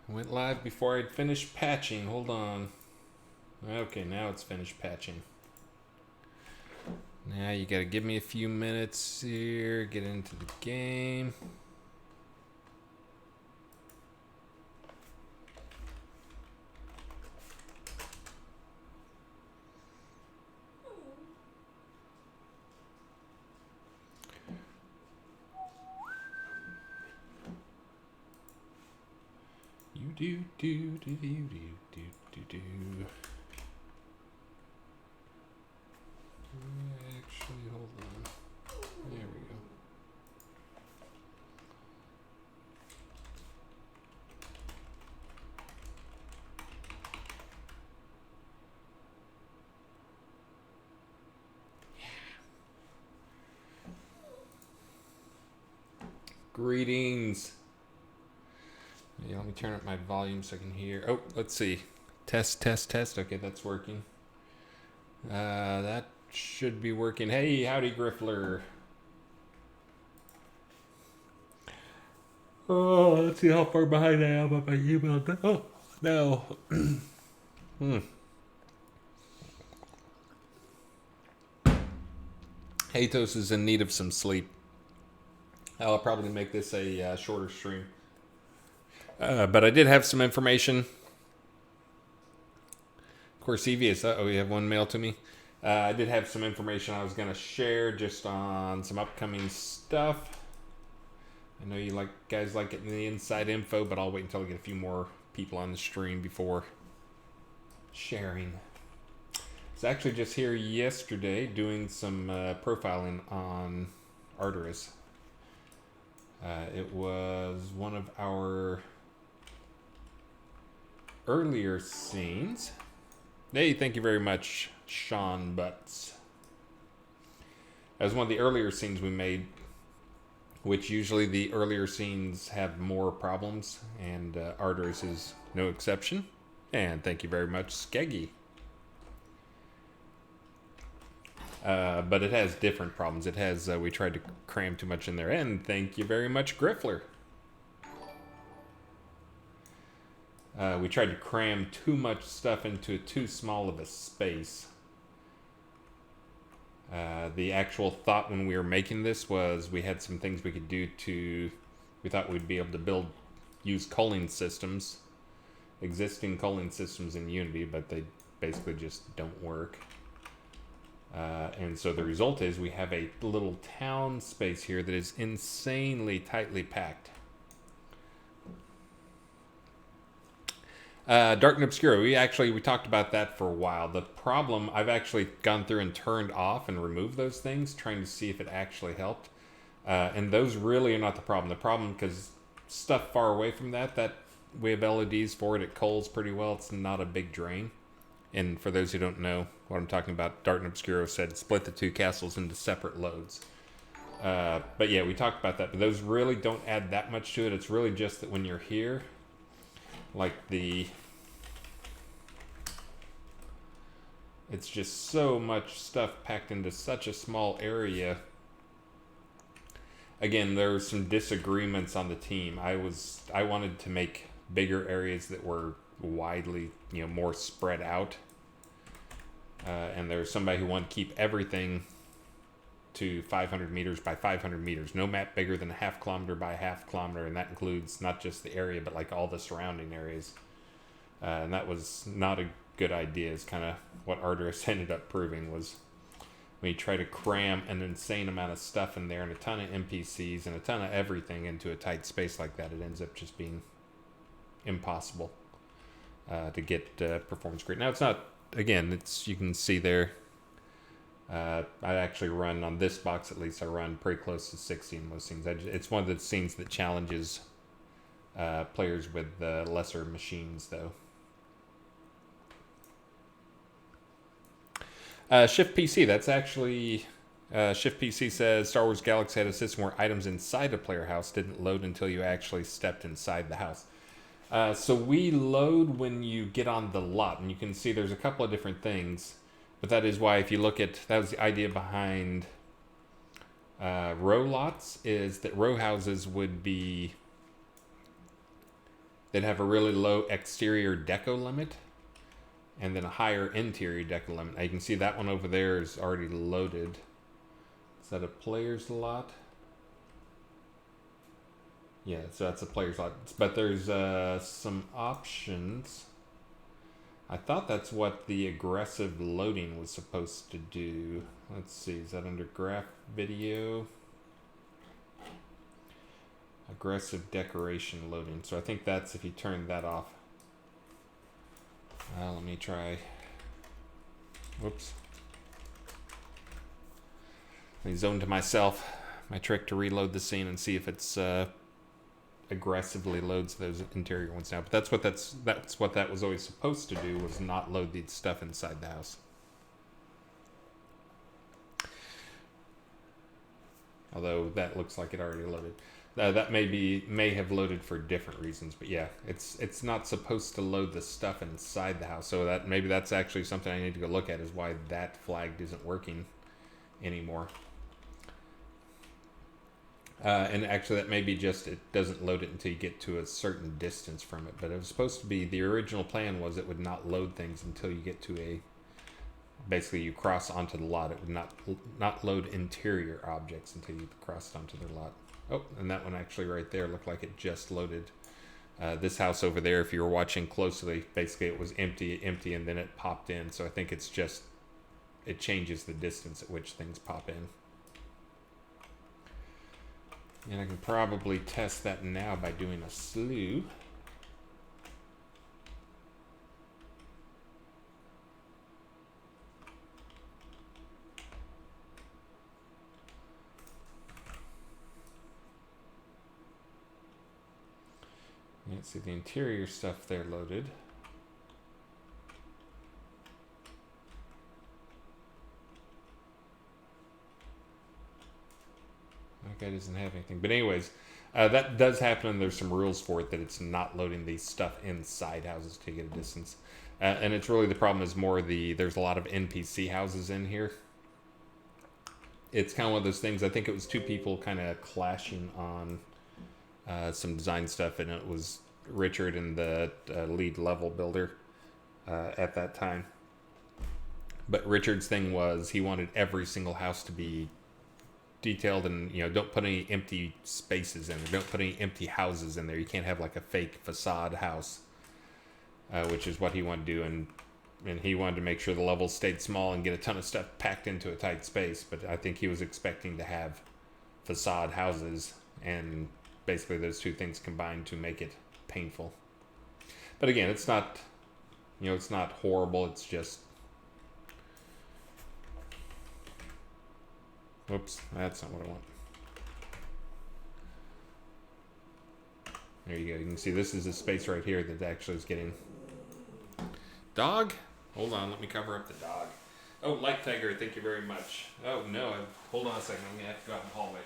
Went live before I'd finished patching. Hold on. Okay, now it's finished patching. Now you gotta give me a few minutes here, get into the game. You do. Actually, hold on. There we go. Greetings. Yeah, let me turn up my volume so I can hear. Oh, let's see. Test. Okay, that's working. That should be working. Hey, howdy, Griffler. Oh, let's see how far behind I am on my email. Oh, no. Atos is in need of some sleep. I'll probably make this a shorter stream. But I did have some information. Of course, Evious. You have one mail to me. I did have some information I was going to share just on some upcoming stuff. I know you guys like getting the inside info, but I'll wait until I get a few more people on the stream before sharing. I was actually just here yesterday doing some profiling on Arteris. It was one of our earlier scenes. Hey, thank you very much, Sean Butts. That was one of the earlier scenes we made, which usually the earlier scenes have more problems, and Arteris is no exception. And thank you very much, Skeggy. But it has different problems. It has, we tried to cram too much in there. And thank you very much, Griffler. We tried to cram too much stuff into too small of a space. The actual thought when we were making this was we had some things we could do to... We thought we'd be able to use culling systems. Existing culling systems in Unity, but they basically just don't work. And so the result is we have a little town space here that is insanely tightly packed. Dark and Obscuro, we talked about that for a while. The problem, I've actually gone through and turned off and removed those things, trying to see if it actually helped. And those really are not the problem. The problem, because stuff far away from that we have LEDs for it. It culls pretty well. It's not a big drain. And for those who don't know what I'm talking about, Dark and Obscuro said split the two castles into separate loads. But yeah, we talked about that. But those really don't add that much to it. It's really just that when you're here, it's just so much stuff packed into such a small area. Again, there were some disagreements on the team. I wanted to make bigger areas that were widely, more spread out. And there was somebody who wanted to keep everything to 500 meters by 500 meters. No map bigger than a half kilometer by a half kilometer, and that includes not just the area, but like all the surrounding areas. And that was not a good idea. Is kind of what Arteris ended up proving was when you try to cram an insane amount of stuff in there and a ton of NPCs and a ton of everything into a tight space like that, it ends up just being impossible to get performance great. Now it's not, again, you can see there, I actually run, on this box at least, I run pretty close to 60 in most scenes. It's one of the scenes that challenges players with lesser machines, though. Shift PC, that's actually... Shift PC says Star Wars Galaxy had a system where items inside a player house didn't load until you actually stepped inside the house. So we load when you get on the lot, and you can see there's a couple of different things. But that is why, if you look at... That was the idea behind row lots, is that row houses would be that have a really low exterior deco limit and then a higher interior deco limit. Now you can see that one over there is already loaded. Is that a player's lot? Yeah, so that's a player's lot. But there's some options. I thought that's what the aggressive loading was supposed to do. Let's see, is that under graph video? Aggressive decoration loading. So I think that's if you turn that off. Let me try. Whoops. I zone to myself. My trick to reload the scene and see if it's aggressively loads those interior ones now. But that's what that was always supposed to do, was not load the stuff inside the house. Although that looks like it already loaded. That may have loaded for different reasons, but yeah, it's not supposed to load the stuff inside the house. So that maybe that's actually something I need to go look at, is why that flag isn't working anymore. And actually that may be just it doesn't load it until you get to a certain distance from it. But it was supposed to be, the original plan was it would not load things until you get to a, basically you cross onto the lot. It would not load interior objects until you crossed onto their lot. Oh, and that one actually right there looked like it just loaded. This house over there, if you were watching closely, basically it was empty, and then it popped in. So I think it's just, it changes the distance at which things pop in. And I can probably test that now by doing a slew. Let's see the interior stuff there loaded. That guy doesn't have anything. But anyways, that does happen, and there's some rules for it, that it's not loading the stuff inside houses to get a distance. And it's really, the problem is more there's a lot of NPC houses in here. It's kind of one of those things, I think it was two people kind of clashing on some design stuff, and it was Richard and the lead level builder at that time. But Richard's thing was he wanted every single house to be detailed, and don't put any empty spaces in there. Don't put any empty houses in there. You can't have like a fake facade house, which is what he wanted to do, and he wanted to make sure the levels stayed small and get a ton of stuff packed into a tight space. But I think he was expecting to have facade houses, and basically those two things combined to make it painful. But again, it's not, it's not horrible. It's just, whoops, that's not what I want. There you go. You can see this is a space right here that actually is getting. Dog? Hold on, let me cover up the dog. Oh, Light Tiger, thank you very much. Oh no, hold on a second. I'm gonna have to go out in the hallway.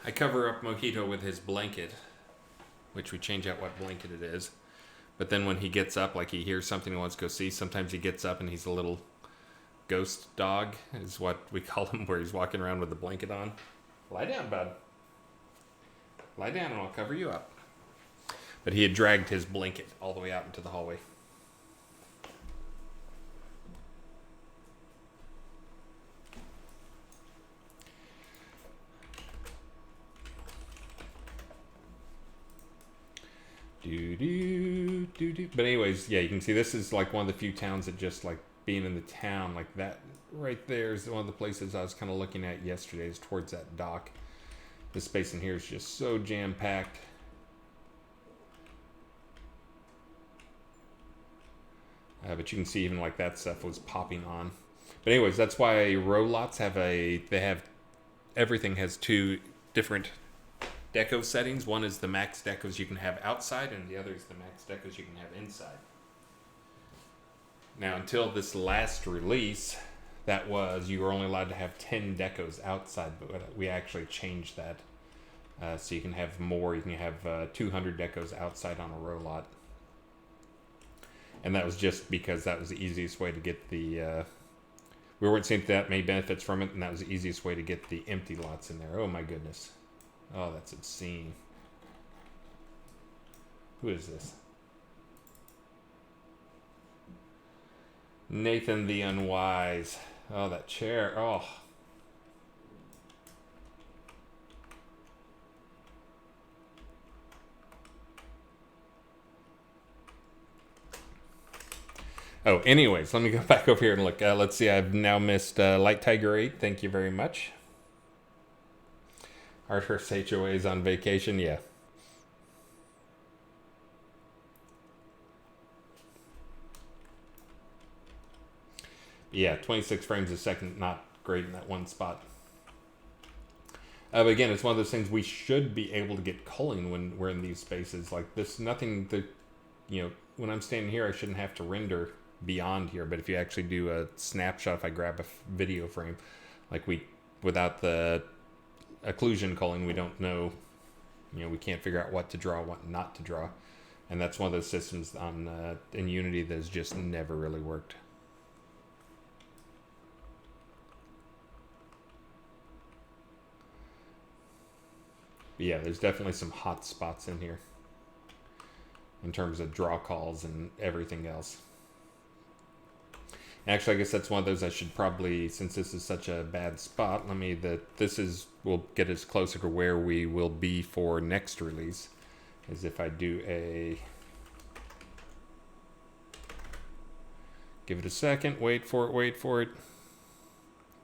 I cover up Mojito with his blanket, which we change out what blanket it is. But then when he gets up, like he hears something he wants to go see, sometimes he gets up and he's a little ghost dog, is what we call him, where he's walking around with the blanket on. Lie down, bud. Lie down and I'll cover you up. But he had dragged his blanket all the way out into the hallway. But anyways, yeah, you can see this is like one of the few towns that just like being in the town like that right there is one of the places I was kind of looking at yesterday, is towards that dock. This space in here is just so jam-packed. But you can see even like that stuff was popping on. But anyways, that's why row lots have everything has two different deco settings. One is the max decos you can have outside, and the other is the max decos you can have inside. Now, until this last release, that was you were only allowed to have 10 decos outside, but we actually changed that. So you can have more. You can have 200 decos outside on a row lot. And that was just because that was the easiest way to get the... we weren't seeing that many benefits from it, and that was the easiest way to get the empty lots in there. Oh my goodness. Oh, that's obscene. Who is this? Nathan the Unwise. Oh, that chair. Oh. Oh, anyways, let me go back over here and look. Let's see, I've now missed Light Tiger 8. Thank you very much. Arthur's HOA is on vacation. Yeah. Yeah, 26 frames a second, not great in that one spot. But again, it's one of those things we should be able to get culling when we're in these spaces. Like this, nothing that, you know, when I'm standing here, I shouldn't have to render beyond here. But if you actually do a snapshot, if I grab a video frame, like without the occlusion culling, we don't know, you know, we can't figure out what to draw, what not to draw. And that's one of those systems on in Unity that has just never really worked. But yeah, there's definitely some hot spots in here in terms of draw calls and everything else. Actually, I guess that's one of those I should probably, since this is such a bad spot, will get us closer to where we will be for next release. Is if I do a, give it a second, wait for it.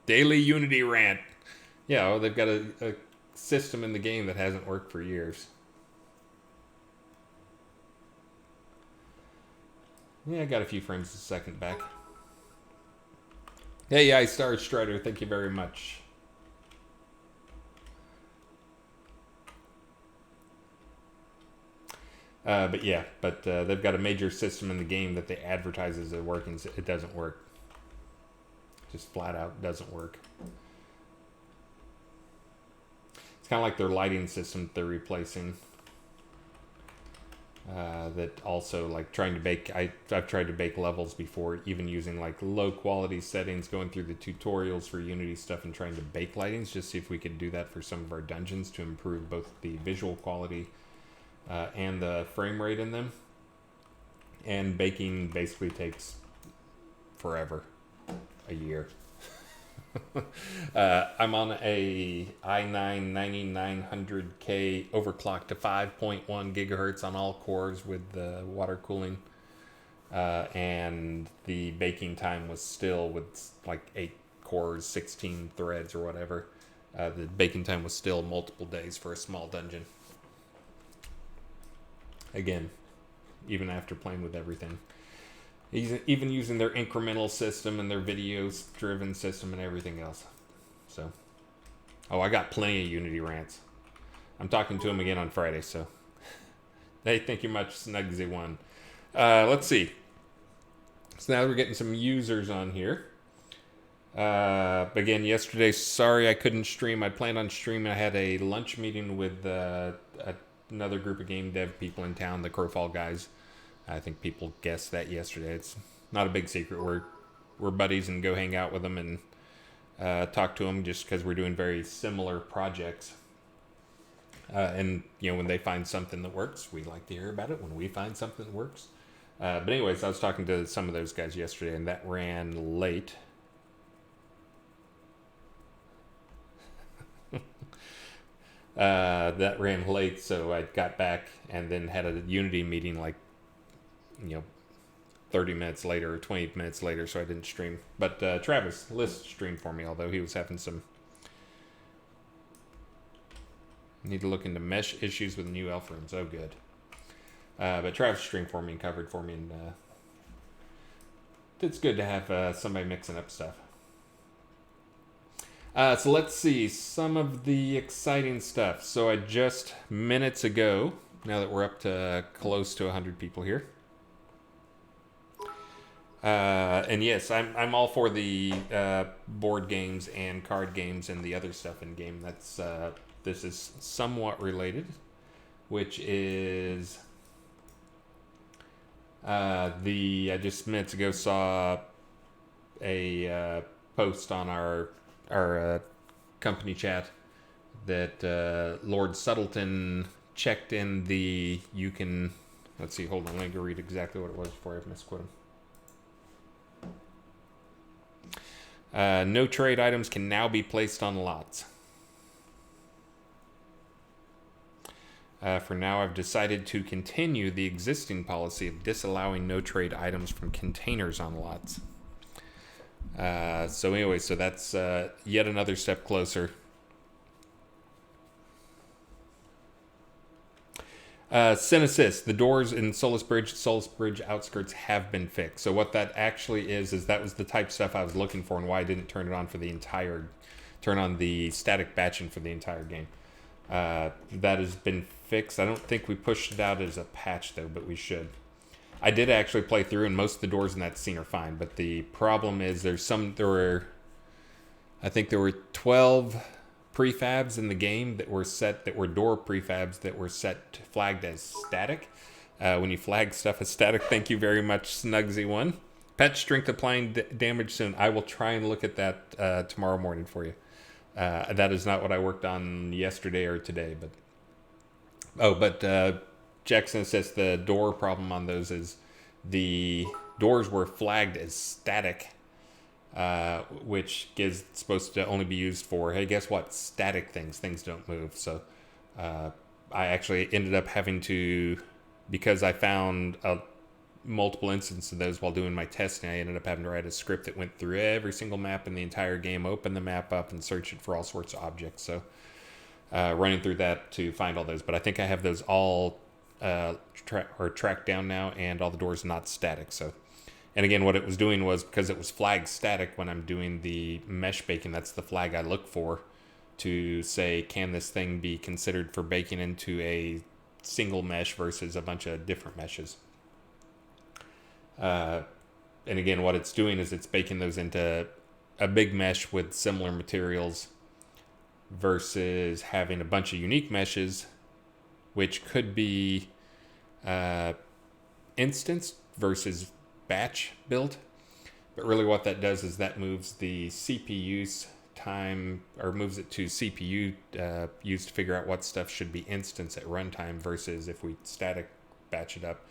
Daily Unity Rant. Yeah, well, they've got a system in the game that hasn't worked for years. Yeah, I got a few frames a second back. Hey, yeah, Star Strider, thank you very much. But yeah, they've got a major system in the game that they advertise as it working. It doesn't work. Just flat out doesn't work. It's kind of like their lighting system that they're replacing. That also, like, trying to bake, I've tried to bake levels before, even using like low quality settings, going through the tutorials for Unity stuff and trying to bake lightings, just see if we could do that for some of our dungeons to improve both the visual quality and the frame rate in them. And baking basically takes forever, a year. I'm on a i9 9900K overclocked to 5.1 gigahertz on all cores with the water cooling, and the baking time was still, with like 8 cores, 16 threads or whatever, the baking time was still multiple days for a small dungeon. Again, even after playing with everything. Even using their incremental system and their videos driven system and everything else. So, oh, I got plenty of Unity rants. I'm talking to him again on Friday, so. Hey, thank you much, Snugsy1. Let's see. So now we're getting some users on here. Again, yesterday, sorry I couldn't stream. I planned on streaming. I had a lunch meeting with another group of game dev people in town, the Crowfall guys. I think people guessed that yesterday. It's not a big secret. We're buddies and go hang out with them and talk to them just because we're doing very similar projects. And, you know, when they find something that works, we like to hear about it. When we find something that works. But anyways, I was talking to some of those guys yesterday, and that ran late. That ran late, so I got back and then had a Unity meeting like, 30 minutes later or 20 minutes later, so I didn't stream. But Travis List streamed for me, although he was having some... Need to look into mesh issues with new elf runes. Oh, good. But Travis streamed for me and covered for me, and it's good to have somebody mixing up stuff. So let's see some of the exciting stuff. So I just minutes ago, now that we're up to close to 100 people here, And yes, I'm all for the board games and card games and the other stuff in game. That's this is somewhat related, which is I just minutes ago saw a post on our company chat that Lord Subtleton checked in the you can. Let's see. Hold on. Let me go read exactly what it was before I misquote him. No trade items can now be placed on lots. For now, I've decided to continue the existing policy of disallowing no trade items from containers on lots. So anyway, so that's yet another step closer. Sin Assist, the doors in Solus Bridge outskirts have been fixed. So what that actually is that was the type of stuff I was looking for and why I didn't turn it on for the entire, turn on the static batching for the entire game. That has been fixed. I don't think we pushed it out as a patch though, but we should. I did actually play through and most of the doors in that scene are fine, but the problem is I think there were 12 prefabs in the game that were set, that were door prefabs that were set flagged as static. When you flag stuff as static, thank you very much, Snugsy1. Patch strength applying damage soon. I will try and look at that tomorrow morning for you. That is not what I worked on yesterday or today, but Jackson says the door problem on those is the doors were flagged as static, which is supposed to only be used for, hey, guess what? Static things. Things don't move. So I actually ended up having to, because I found multiple instances of those while doing my testing, I ended up having to write a script that went through every single map in the entire game, open the map up, and search it for all sorts of objects. So running through that to find all those. But I think I have those all tracked down now, and all the doors not static. So, and again, what it was doing was, because it was flagged static when I'm doing the mesh baking, that's the flag I look for to say, can this thing be considered for baking into a single mesh versus a bunch of different meshes. And again, what it's doing is it's baking those into a big mesh with similar materials versus having a bunch of unique meshes, which could be instanced versus batch built. But really what that does is that moves the CPU's time, or moves it to CPU used to figure out what stuff should be instanced at runtime versus if we static batch it up.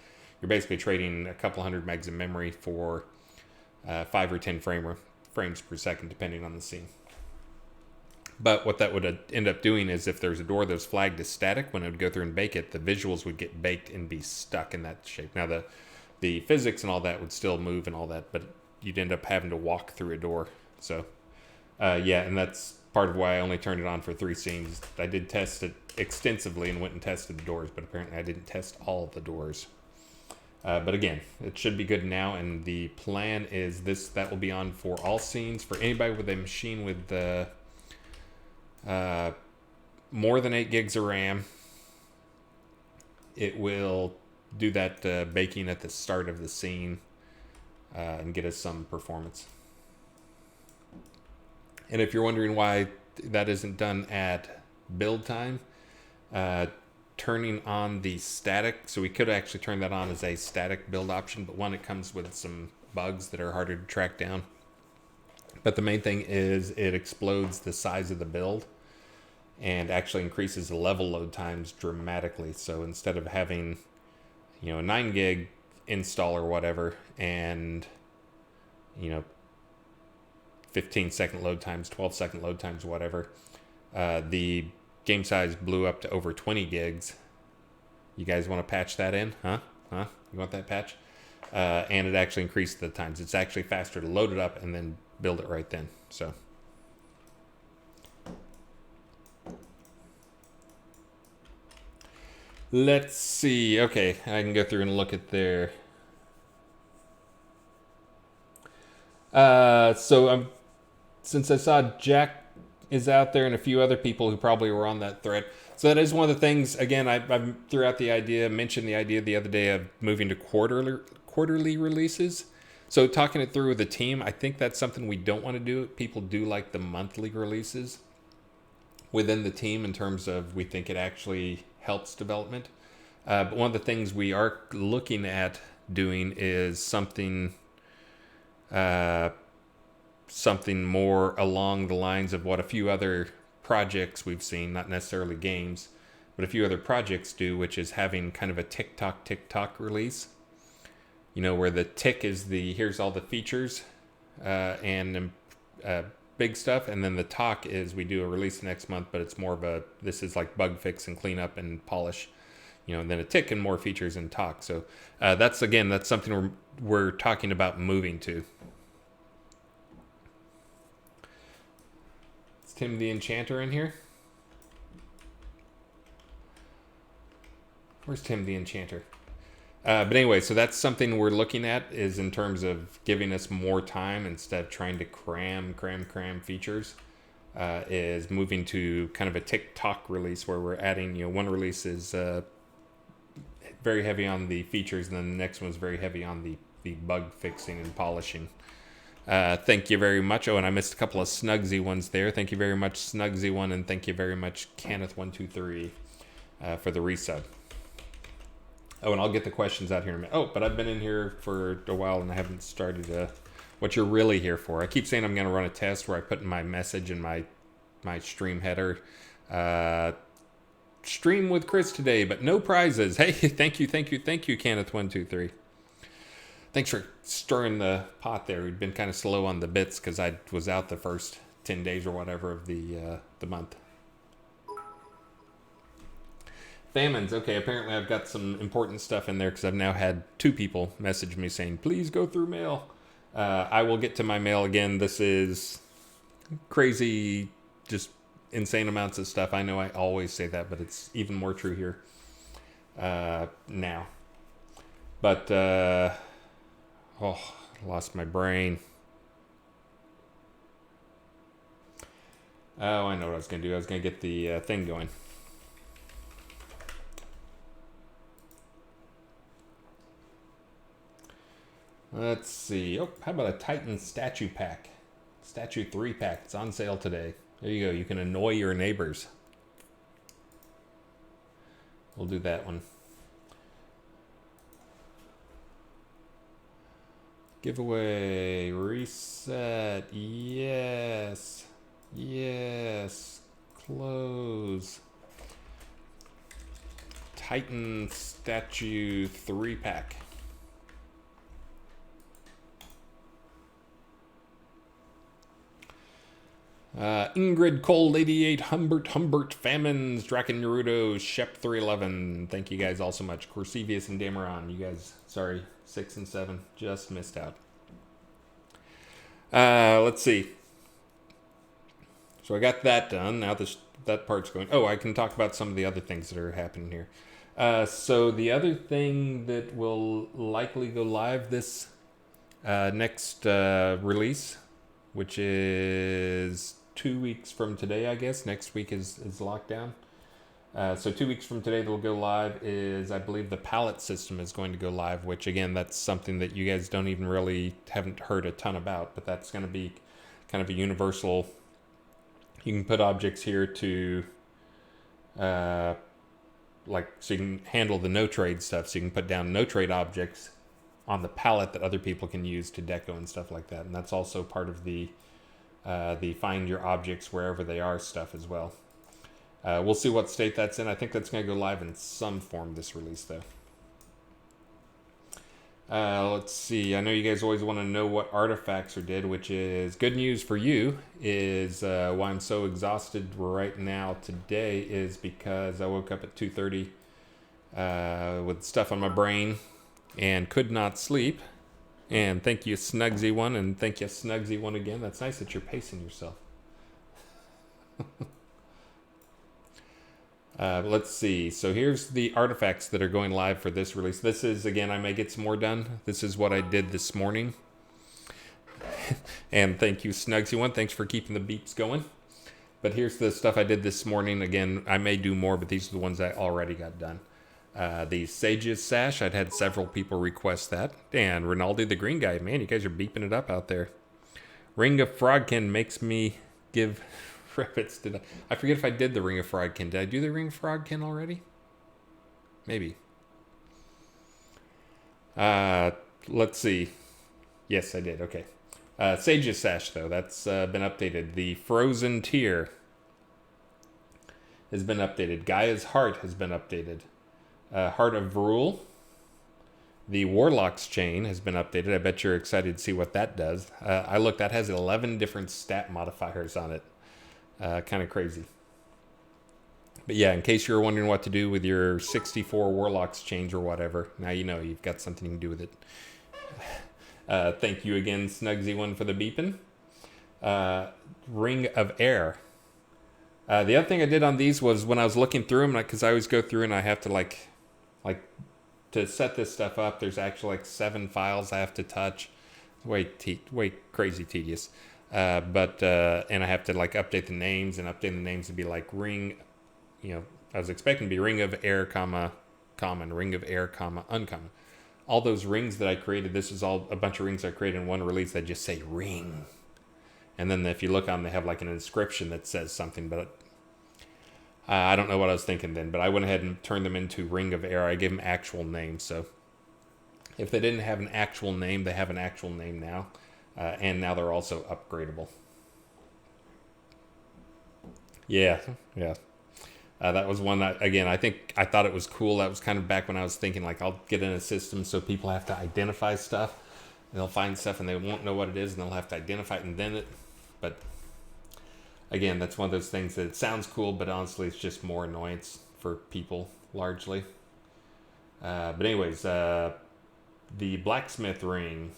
You're basically trading a couple hundred megs of memory for 5 or 10 frames per second, depending on the scene. But what that would end up doing is, if there's a door that's flagged as static, when it would go through and bake it, the visuals would get baked and be stuck in that shape. Now, the physics and all that would still move and all that, but you'd end up having to walk through a door. So, yeah, and that's part of why I only turned it on for 3 scenes. I did test it extensively and went and tested the doors, but apparently I didn't test all of the doors. But again, it should be good now, and the plan is that will be on for all scenes. For anybody with a machine with more than 8 gigs of RAM, it will do that baking at the start of the scene and get us some performance. And if you're wondering why that isn't done at build time, turning on the static, so we could actually turn that on as a static build option, but one, it comes with some bugs that are harder to track down. But the main thing is it explodes the size of the build and actually increases the level load times dramatically. So instead of having, a 9 gig install or whatever, and 15-second load times, 12-second load times, whatever, the game size blew up to over 20 gigs. You guys want to patch that in? Huh? You want that patch? And it actually increased the times. It's actually faster to load it up and then build it right then. So, let's see. Okay, I can go through and look at their... since I saw Jack is out there and a few other people who probably were on that thread. So that is one of the things, again, I threw out the idea, mentioned the idea the other day of moving to quarterly releases. So talking it through with the team, I think that's something we don't want to do. People do like the monthly releases within the team in terms of we think it actually helps development. But one of the things we are looking at doing is something something more along the lines of what a few other projects we've seen, not necessarily games, but a few other projects do, which is having kind of a tick-tock release. You know, where the tick is the here's all the features and big stuff, and then the talk is we do a release next month, but it's more of a this is like bug fix and cleanup and polish, you know, and then a tick and more features and talk. So that's something we're talking about moving to. Is Tim the Enchanter in here? Where's Tim the Enchanter? But anyway, so that's something we're looking at is in terms of giving us more time instead of trying to cram features, is moving to kind of a tick-tock release where we're adding, you know, one release is very heavy on the features and then the next one's very heavy on the bug fixing and polishing. Thank you very much. Oh, and I missed a couple of Snugsy ones there. Thank you very much, Snugsy1, and thank you very much, Kenneth123, for the resub. Oh, and I'll get the questions out here in a minute. Oh, but I've been in here for a while and I haven't started what you're really here for. I keep saying I'm going to run a test where I put in my message in my stream header. Stream with Chris today, but no prizes. Hey, thank you, Kenneth123. Thanks for stirring the pot there. We'd been kind of slow on the bits because I was out the first 10 days or whatever of the month. Famines. Okay, apparently I've got some important stuff in there because I've now had 2 people message me saying, please go through mail. I will get to my mail again. This is crazy, just insane amounts of stuff. I know I always say that, but it's even more true here now. But, I lost my brain. Oh, I know what I was going to do. I was going to get the thing going. Let's see. Oh, how about a Titan statue pack? Statue 3-pack. It's on sale today. There you go. You can annoy your neighbors. We'll do that one. Giveaway. Reset. Yes. Yes. Close. Titan statue 3-pack. Ingrid Cole 88, Humbert Famines, Draken Naruto, Shep 311. Thank you guys all so much. Corsevius and Dameron, you guys, sorry, 6 and 7, just missed out. Let's see. So I got that done. Now that part's going. Oh, I can talk about some of the other things that are happening here. So the other thing that will likely go live this next release, which is 2 weeks from today, I guess. Next week is lockdown. So 2 weeks from today that'll go live is, I believe, the palette system is going to go live, which again, that's something that you guys don't even really haven't heard a ton about, but that's going to be kind of a universal. You can put objects here to so you can handle the no trade stuff. So you can put down no trade objects on the palette that other people can use to deco and stuff like that. And that's also part of the find your objects wherever they are stuff as well. We'll see what state that's in. I think that's going to go live in some form this release, though. Let's see. I know you guys always want to know what artifacts are did, which is good news for you. Is why I'm so exhausted right now today is because I woke up at 2:30 with stuff on my brain and could not sleep. And thank you, Snugsy1, and thank you, Snugsy1 again. That's nice that you're pacing yourself. Let's see. So here's the artifacts that are going live for this release. This is, again, I may get some more done. This is what I did this morning. And thank you, Snugsy1. Thanks for keeping the beeps going. But here's the stuff I did this morning. Again, I may do more, but these are the ones I already got done. The Sage's Sash, I'd had several people request that. And Ronaldo the Green Guy, man, you guys are beeping it up out there. Ring of Frogkin makes me give rabbits. I forget if I did the Ring of Frogkin. Did I do the Ring of Frogkin already? Maybe. Let's see. Yes, I did. Okay. Sage's Sash, though, that's been updated. The Frozen Tear has been updated. Gaia's Heart has been updated. Heart of Rule. The Warlock's Chain has been updated. I bet you're excited to see what that does. I looked, that has 11 different stat modifiers on it. Kind of crazy. But yeah, in case you're wondering what to do with your 64 Warlock's Chains or whatever, now you know you've got something you can do with it. Thank you again, Snugsy1, for the beeping. Ring of Air. The other thing I did on these was when I was looking through them, because I always go through and I have to like to set this stuff up, there's actually like 7 files I have to touch. Way crazy tedious. And I have to like update the names, and update the names to be like ring, I was expecting to be Ring of Air, comma, common, Ring of Air, comma, uncommon. All those rings that I created, this is all a bunch of rings I created in one release that just say ring. And then if you look on them, they have like an inscription that says something, but I don't know what I was thinking then, but I went ahead and turned them into Ring of Air. I gave them actual names, so if they didn't have an actual name, they have an actual name now, and now they're also upgradable. Yeah. That was one that, again, I thought it was cool. That was kind of back when I was thinking, like, I'll get in a system so people have to identify stuff. They'll find stuff and they won't know what it is, and they'll have to identify it and then it. But again, that's one of those things that it sounds cool, but honestly, it's just more annoyance for people, largely. But anyways, the Blacksmith Ring,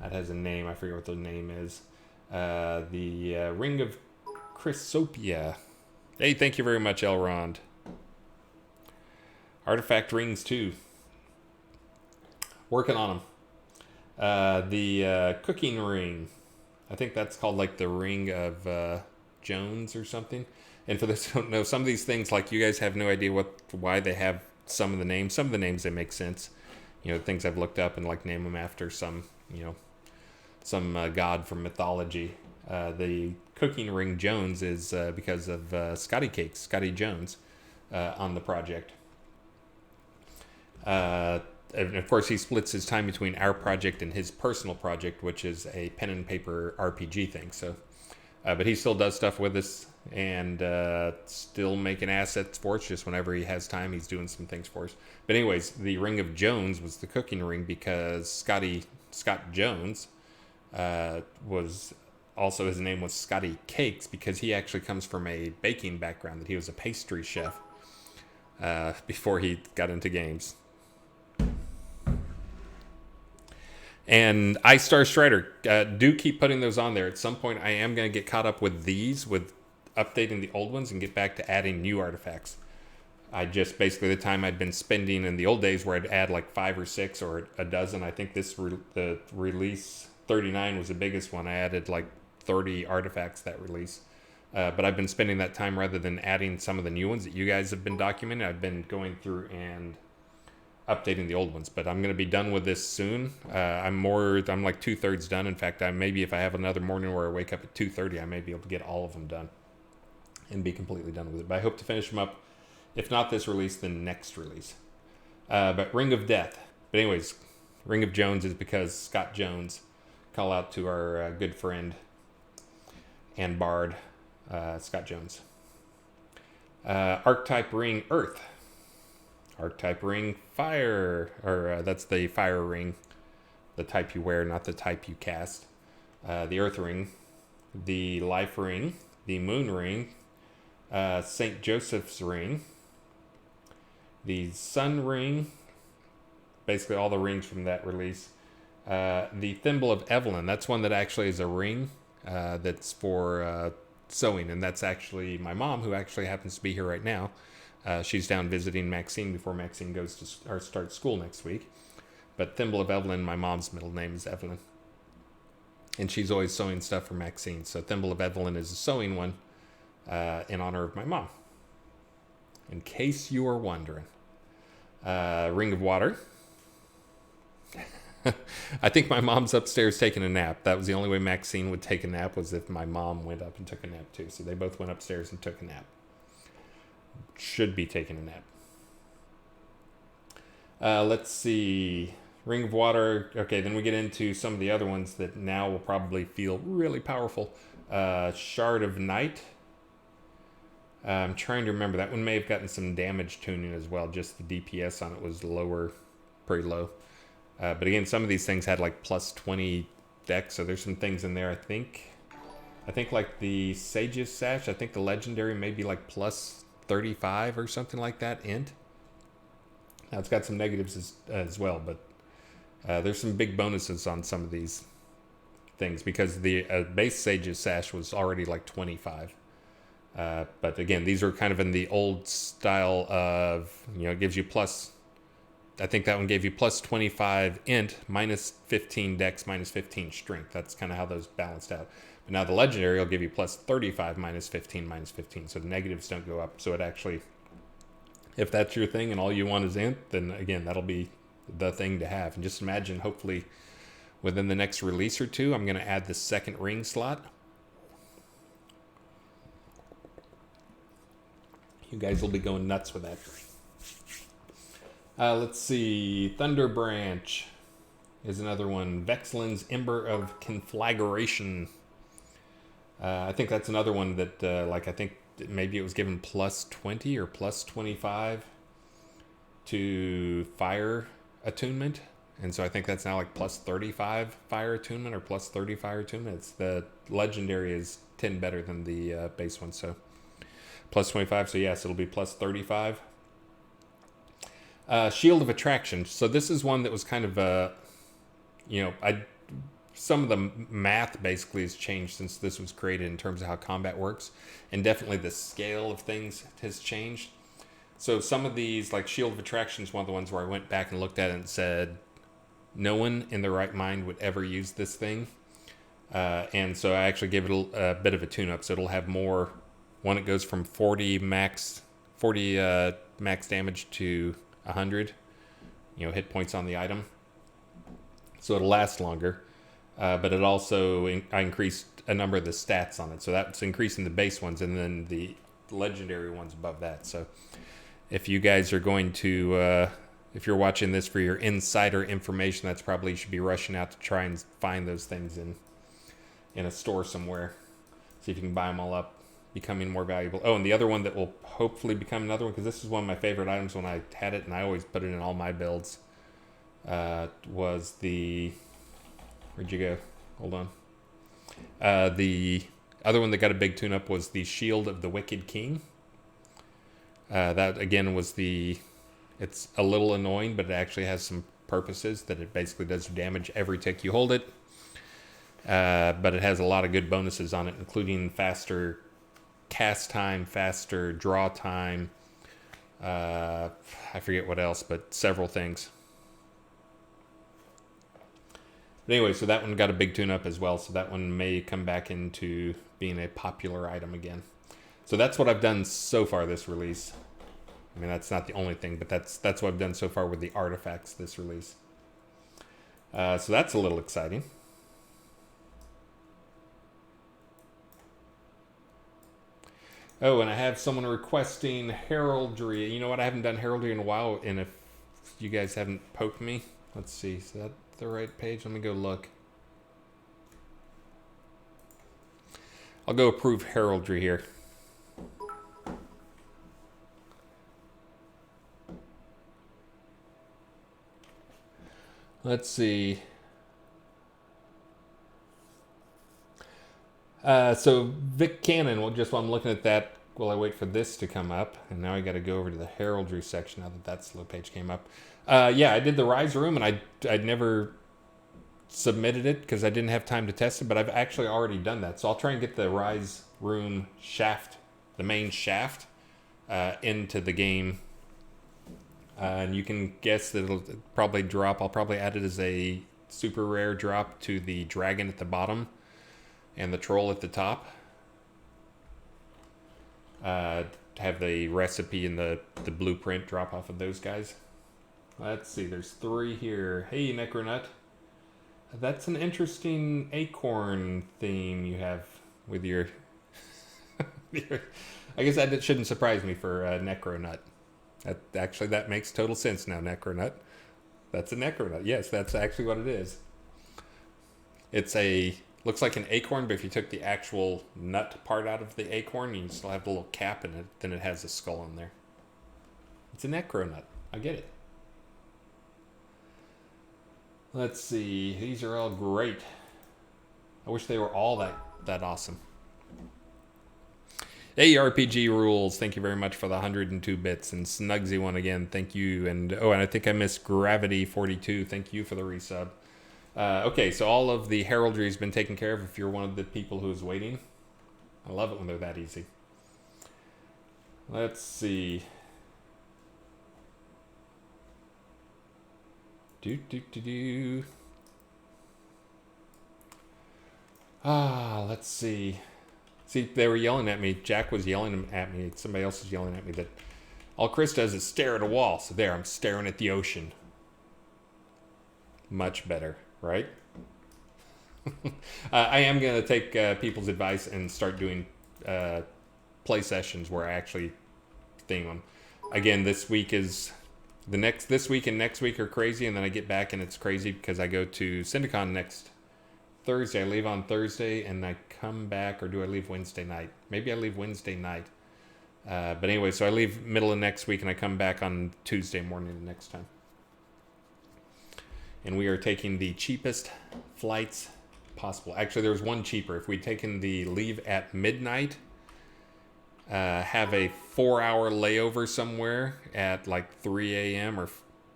that has a name. I forget what the name is. The Ring of Chrysopia. Hey, thank you very much, Elrond. Artifact Rings, too. Working on them. The Cooking Ring. I think that's called like the Ring of Jones or something. And for those who don't know, some of these things, like, you guys have no idea why they have some of the names. Some of the names, they make sense. Things I've looked up and like name them after some god from mythology. The Cooking Ring Jones is because of Scotty Jones on the project. And of course, he splits his time between our project and his personal project, which is a pen and paper RPG thing. So, but he still does stuff with us and still making assets for us. Just whenever he has time, he's doing some things for us. But anyways, the Ring of Jones was the cooking ring because Scott Jones was also, his name was Scotty Cakes because he actually comes from a baking background, that he was a pastry chef before he got into games. And Ice Star Strider, do keep putting those on there. At some point, I am going to get caught up with these, with updating the old ones and get back to adding new artifacts. I just, basically the time I'd been spending in the old days where I'd add like 5 or 6 or a dozen. I think the release 39 was the biggest one. I added like 30 artifacts that release. But I've been spending that time, rather than adding some of the new ones that you guys have been documenting, I've been going through and updating the old ones. But I'm going to be done with this soon. I'm like 2/3 done. In fact, maybe if I have another morning where I wake up at 2:30, I may be able to get all of them done and be completely done with it. But I hope to finish them up, if not this release, then next release. But Ring of Death. But anyways, Ring of Jones is because Scott Jones. Call out to our good friend and bard, Scott Jones. Archetype Ring Earth. Archetype Ring Fire. Or that's the Fire Ring. The type you wear, not the type you cast. The Earth Ring. The Life Ring. The Moon Ring. St. Joseph's Ring. The Sun Ring. Basically all the rings from that release. The Thimble of Evelyn. That's one that actually is a ring that's for sewing. And that's actually my mom, who actually happens to be here right now. She's down visiting Maxine before Maxine goes to starts school next week. But Thimble of Evelyn, my mom's middle name is Evelyn. And she's always sewing stuff for Maxine. So Thimble of Evelyn is a sewing one in honor of my mom. In case you are wondering. Ring of Water. I think my mom's upstairs taking a nap. That was the only way Maxine would take a nap, was if my mom went up and took a nap too. So they both went upstairs and took a nap. Should be taking a nap. Let's see. Ring of Water. Okay, then we get into some of the other ones that now will probably feel really powerful. Shard of Night. I'm trying to remember. That one may have gotten some damage tuning as well. Just the DPS on it was lower, pretty low. But again, some of these things had like plus 20 dex, so there's some things in there. I think like the Sage's Sash, I think the legendary may be like plus 35 or something like that, int. Now it's got some negatives as well, but there's some big bonuses on some of these things, because the base Sage's Sash was already like 25. But again, these are kind of in the old style of, it gives you plus, I think that one gave you plus 25 int, minus 15 dex, minus 15 strength. That's kind of how those balanced out. But now the legendary will give you plus 35, minus 15, minus 15. So the negatives don't go up. So it actually, if that's your thing and all you want is int, then again, that'll be the thing to have. And just imagine, hopefully within the next release or two, I'm going to add the second ring slot. You guys will be going nuts with that. Let's see. Thunder Branch is another one. Vexlin's Ember of Conflagration. I think that's another one that, I think maybe it was given plus 20 or plus 25 to fire attunement. And so I think that's now like plus 35 fire attunement or plus 30 fire attunement. It's the legendary is 10 better than the base one. So plus 25. So yes, it'll be plus 35. Shield of Attraction. So this is one that was kind of, some of the math basically has changed since this was created in terms of how combat works. And definitely the scale of things has changed. So some of these, like Shield of Attraction is one of the ones where I went back and looked at it and said, no one in their right mind would ever use this thing. And so I actually gave it a bit of a tune-up. So it'll have more, one, it goes from 40 max damage to 100, hit points on the item. So it'll last longer. But it also, I increased a number of the stats on it. So that's increasing the base ones and then the legendary ones above that. So if you guys are going to, if you're watching this for your insider information, that's probably, you should be rushing out to try and find those things in a store somewhere. See if you can buy them all up, becoming more valuable. Oh, and the other one that will hopefully become another one, because this is one of my favorite items when I had it, and I always put it in all my builds, was the... Where'd you go? Hold on. The other one that got a big tune-up was the Shield of the Wicked King. That, again, was it's a little annoying, but it actually has some purposes that it basically does damage every tick you hold it. But it has a lot of good bonuses on it, including faster cast time, faster draw time. I forget what else, but several things. But anyway, so that one got a big tune-up as well, so that one may come back into being a popular item again. So that's what I've done so far this release. I mean, that's not the only thing, but that's what I've done so far with the artifacts this release. So that's a little exciting. Oh, and I have someone requesting Heraldry. You know what? I haven't done Heraldry in a while, and if you guys haven't poked me, let's see. Is that the right page? Let me go look. I'll go approve Heraldry here. Let's see. So Vic Cannon, well, just while I'm looking at that, while I wait for this to come up, and now I got to go over to the Heraldry section now that that slow page came up. Yeah, I did the Rise room, and I'd never submitted it because I didn't have time to test it, but I've actually already done that. So I'll try and get the Rise room shaft, the main shaft, into the game. And you can guess that it'll probably drop. I'll probably add it as a super rare drop to the dragon at the bottom and the troll at the top. Have the recipe and the blueprint drop off of those guys. Let's see. There's 3 here. Hey, Necronut. That's an interesting acorn theme you have with your... I guess that shouldn't surprise me for Necronut. That makes total sense now, Necronut. That's a Necronut. Yes, that's actually what it is. It's looks like an acorn, but if you took the actual nut part out of the acorn, you still have the little cap in it, then it has a skull in there. It's a Necronut. I get it. Let's see. These are all great. I wish they were all that awesome. Hey, RPG Rules. Thank you very much for the 102 bits. And Snugsy one again. Thank you. And I think I missed Gravity 42. Thank you for the resub. Okay, so all of the heraldry has been taken care of if you're one of the people who's waiting. I love it when they're that easy. Let's see. Let's see. See, they were yelling at me. Jack was yelling at me. Somebody else was yelling at me that all Chris does is stare at a wall. So there, I'm staring at the ocean. Much better, right? I am going to take people's advice and start doing play sessions where I actually theme them. Again, this week and next week are crazy, and then I get back and it's crazy because I go to Syndicon next Thursday. I leave on Thursday and I come back, or do I leave Wednesday night? Maybe I leave Wednesday night. But anyway, so I leave middle of next week and I come back on Tuesday morning the next time. And we are taking the cheapest flights possible. Actually, there was one cheaper. If we'd taken the leave at midnight, have a 4-hour layover somewhere at like 3 a.m. or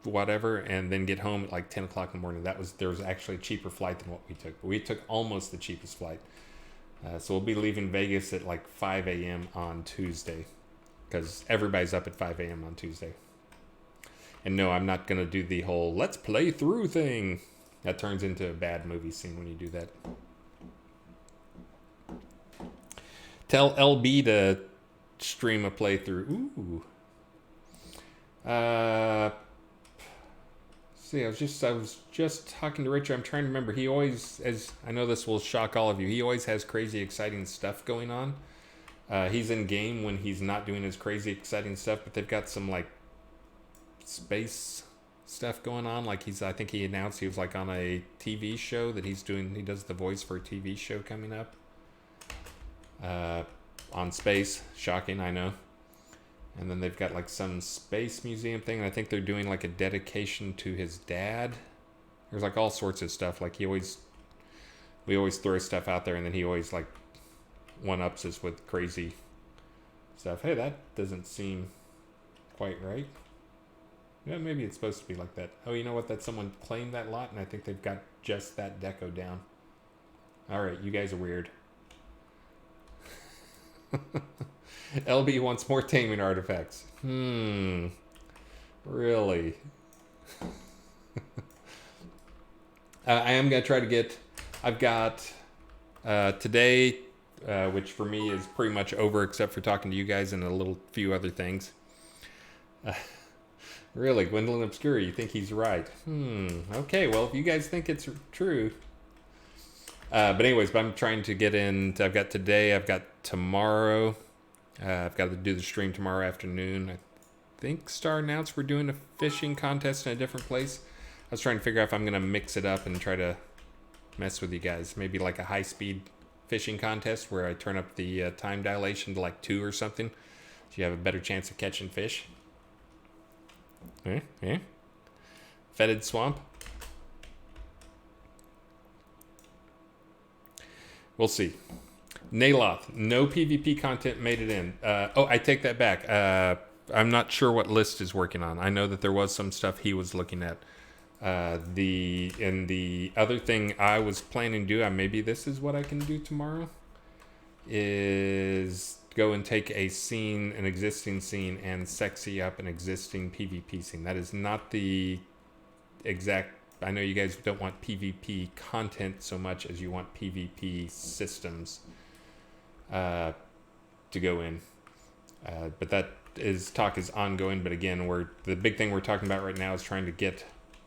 whatever, and then get home at like 10 o'clock in the morning. There was actually a cheaper flight than what we took. But we took almost the cheapest flight. So we'll be leaving Vegas at like 5 a.m. on Tuesday, because everybody's up at 5 a.m. on Tuesday. And no, I'm not going to do the whole let's play through thing. That turns into a bad movie scene when you do that. Tell LB to stream a playthrough. Ooh. See, I was just talking to Richard. I'm trying to remember. He always, as I know this will shock all of you, he always has crazy exciting stuff going on. He's in game when he's not doing his crazy exciting stuff, but they've got some like space stuff going on. Like I think he announced he was like on a TV show that he's doing. He does the voice for a TV show coming up on space. Shocking, I know. And then they've got like some space museum thing, and I think they're doing like a dedication to his dad. There's like all sorts of stuff. Like we always throw stuff out there, and then he always like one-ups us with crazy stuff. Hey, that doesn't seem quite right. Yeah, maybe it's supposed to be like that. Oh, you know what? That someone claimed that lot, and I think they've got just that deco down. All right, you guys are weird. LB wants more taming artifacts. Really? I am going to try to get... I've got today, which for me is pretty much over except for talking to you guys and a few other things. Really, Gwendolyn Obscura, you think he's right? Okay, well, if you guys think it's true. But anyways, I'm trying to get in. I've got today, I've got tomorrow. I've got to do the stream tomorrow afternoon. I think Star announced we're doing a fishing contest in a different place. I was trying to figure out if I'm going to mix it up and try to mess with you guys. Maybe like a high-speed fishing contest where I turn up the time dilation to like 2 or something, so you have a better chance of catching fish. Yeah. Fetid swamp. We'll see. Naloth, no PvP content made it in. I take that back. I'm not sure what List is working on. I know that there was some stuff he was looking at. The other thing I was planning to do, maybe this is what I can do tomorrow, is go and take an existing scene, and sexy up an existing PvP scene. That is not the exact... I know you guys don't want PvP content so much as you want PvP systems to go in. But that talk is ongoing. But again, the big thing we're talking about right now is trying to get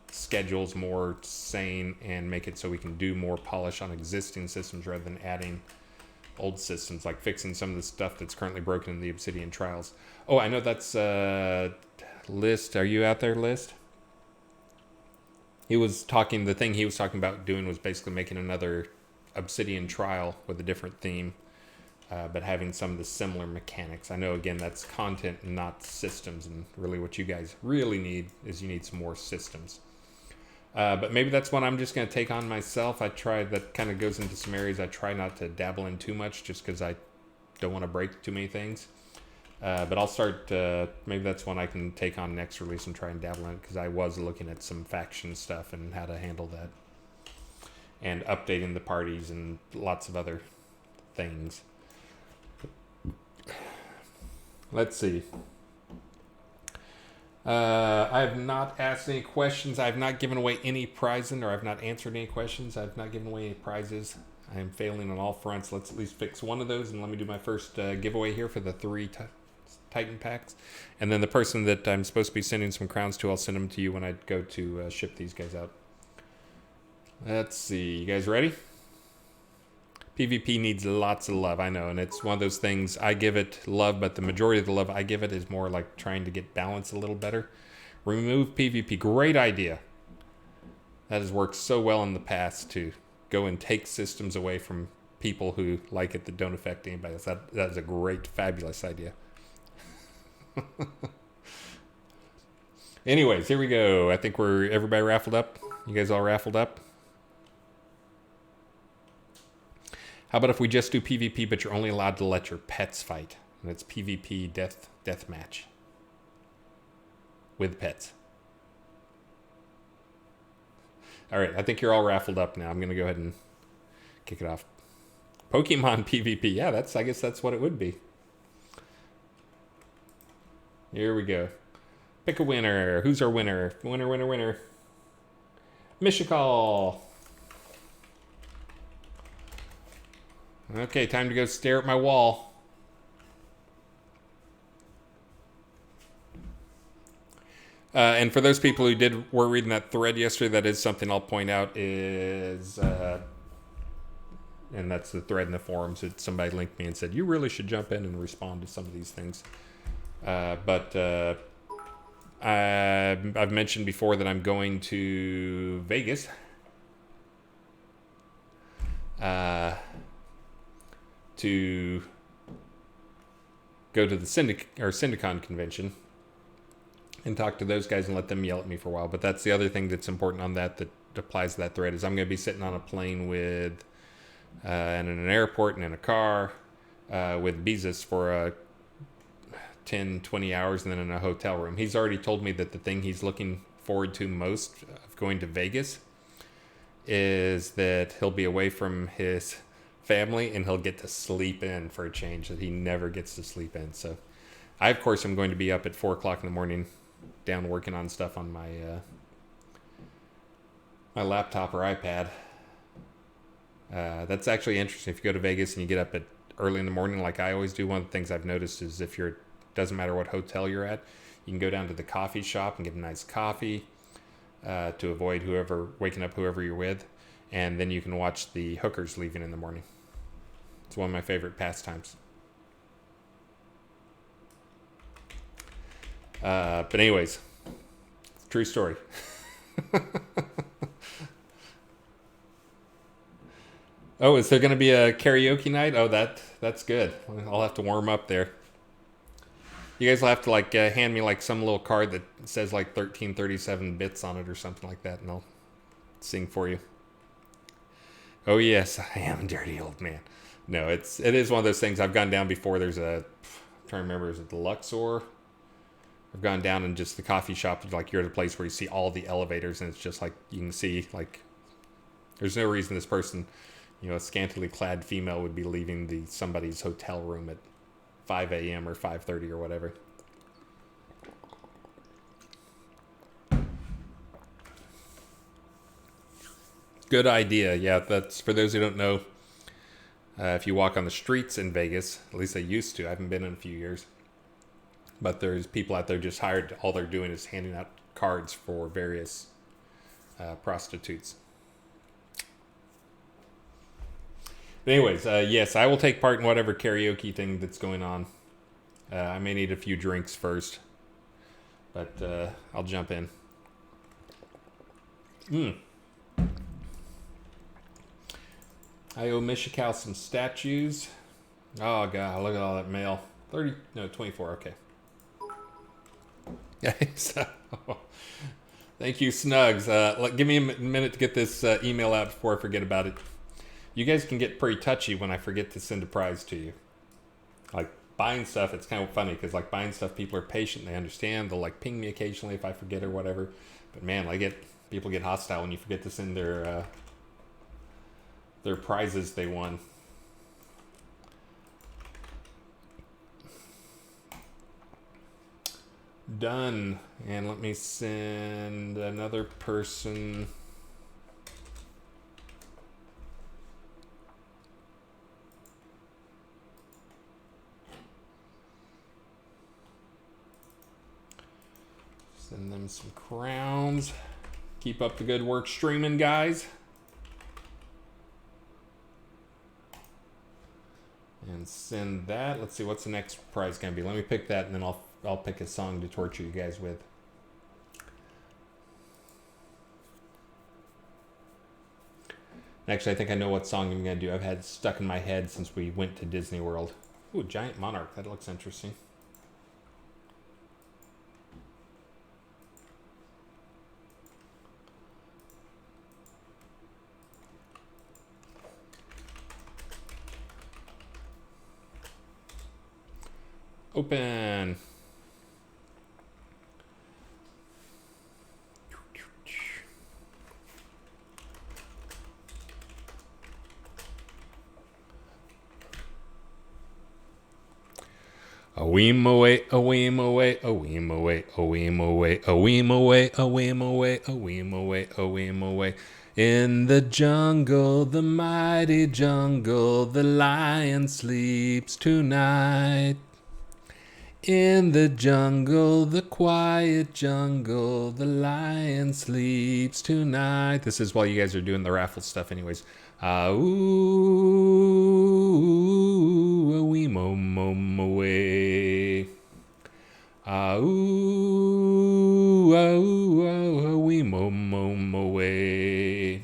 schedules more sane and make it so we can do more polish on existing systems rather than adding old systems, like fixing some of the stuff that's currently broken in the Obsidian trials. Oh, I know that's List. Are you out there, List? The thing he was talking about doing was basically making another Obsidian trial with a different theme, but having some of the similar mechanics. I know, again, that's content, not systems, and really what you guys really need is you need some more systems. But maybe that's one I'm just going to take on myself. That kind of goes into some areas I try not to dabble in too much just because I don't want to break too many things. But I'll start, maybe that's one I can take on next release and try and dabble in it, because I was looking at some faction stuff and how to handle that. And updating the parties and lots of other things. Let's see. I have not asked any questions. I have not given away any prizes, or I've not answered any questions. I've not given away any prizes. I am failing on all fronts. Let's at least fix one of those, and let me do my first giveaway here for the 3 Titan packs. And then the person that I'm supposed to be sending some crowns to, I'll send them to you when I go to ship these guys out. Let's see. You guys ready? PvP needs lots of love, I know, and it's one of those things. I give it love, but the majority of the love I give it is more like trying to get balance a little better. Remove PvP. Great idea. That has worked so well in the past to go and take systems away from people who like it that don't affect anybody else. That is a great, fabulous idea. Anyways, here we go. I think everybody raffled up. You guys all raffled up? How about if we just do PvP, but you're only allowed to let your pets fight? And it's PvP death match. With pets. Alright, I think you're all raffled up now. I'm going to go ahead and kick it off. Pokemon PvP. Yeah, I guess that's what it would be. Here we go. Pick a winner. Who's our winner? Winner. Mishikal. Okay, time to go stare at my wall. And for those people who were reading that thread yesterday, that is something I'll point out is, and that's the thread in the forums that somebody linked me and said, you really should jump in and respond to some of these things. But I've mentioned before that I'm going to Vegas. To go to the Syndicon convention and talk to those guys and let them yell at me for a while. But that's the other thing that's important on that applies to that thread is I'm going to be sitting on a plane with and in an airport and in a car with Bezos for 10, 20 hours and then in a hotel room. He's already told me that the thing he's looking forward to most of going to Vegas is that he'll be away from his family and he'll get to sleep in for a change that he never gets to sleep in. So I, of course, am going to be up at 4 o'clock in the morning down working on stuff on my my laptop or iPad. That's actually interesting. If you go to Vegas and you get up at early in the morning like I always do, one of the things I've noticed is doesn't matter what hotel you're at, you can go down to the coffee shop and get a nice coffee to avoid waking up whoever you're with, and then you can watch the hookers leaving in the morning. It's one of my favorite pastimes. But anyways, true story. Oh, is there going to be a karaoke night? Oh, that's good. I'll have to warm up there. You guys will have to hand me some little card that says 1337 bits on it or something like that, and I'll sing for you. Oh yes, I am a dirty old man. No, it is one of those things. I've gone down before. I'm trying to remember, is it the Luxor? I've gone down and just the coffee shop, you're at a place where you see all the elevators, and it's just you can see, there's no reason this person, a scantily clad female would be leaving somebody's hotel room at 5 a.m. or 5:30 or whatever. Good idea. Yeah, that's for those who don't know. If you walk on the streets in Vegas, at least I used to. I haven't been in a few years. But there's people out there just hired. All they're doing is handing out cards for various prostitutes. But anyways, yes, I will take part in whatever karaoke thing that's going on. I may need a few drinks first, but I'll jump in. I owe Mishikow some statues. Oh god, look at all that mail. 24, okay. So, thank you, Snugs. Give me a minute to get this email out before I forget about it. You guys can get pretty touchy when I forget to send a prize to you. Like buying stuff, it's kind of funny because like buying stuff, people are patient, they understand. They'll like ping me occasionally if I forget or whatever. But man, people get hostile when you forget to send their prizes they won. Done. And let me send another person. Send them some crowns. Keep up the good work streaming, guys. And send that. Let's see, what's the next prize gonna be? Let me pick that, and then I'll pick a song to torture you guys with. Actually, I think I know what song I'm gonna do. I've had it stuck in my head since we went to Disney World. Ooh, Giant Monarch. That looks interesting. Open. A weem away, a weem away, a weem away, a weem away, a weem away, a weem away, a weem away, a weem away. In the jungle, the mighty jungle, the lion sleeps tonight. In the jungle, the quiet jungle, the lion sleeps tonight. This is while you guys are doing the raffle stuff anyways. Ooh, a wee mo mo mo way. Ooh, a wee mo mo mo way.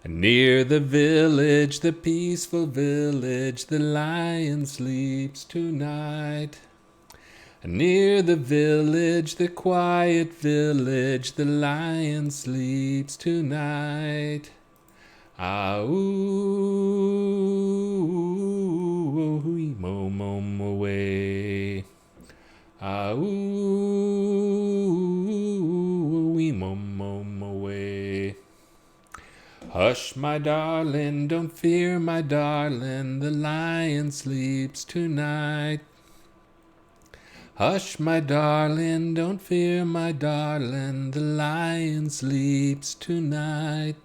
Near the village, the peaceful village, the lion sleeps tonight. Near the village, the quiet village, the lion sleeps tonight. Ooh, mo mo mo way. Ooh, mo mo mo way. Hush, my darling, don't fear, my darling, the lion sleeps tonight. Hush, my darling, don't fear, my darling, the lion sleeps tonight.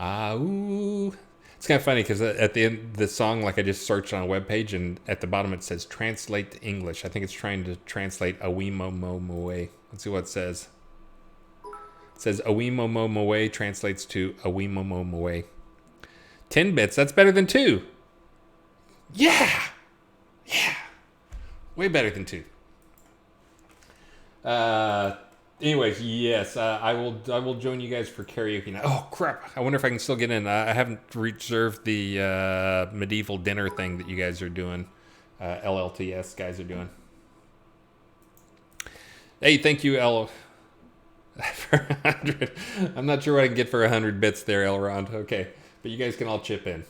Ooh. It's kind of funny because at the end of the song, like I just searched on a webpage, and at the bottom it says translate to English. I think it's trying to translate a wee mo mo mo way. Let's see what it says. It says a wee mo mo mo way translates to a wee mo mo mo way. 10 bits, that's better than 2. Yeah! Yeah! Way better than 2. Anyways, yes, I will join you guys for karaoke now. Oh crap! I wonder if I can still get in. I haven't reserved the medieval dinner thing that you guys are doing. LLTS guys are doing. Hey, thank you, L. For 100. I'm not sure what I can get for 100 bits there, Elrond. Okay, but you guys can all chip in.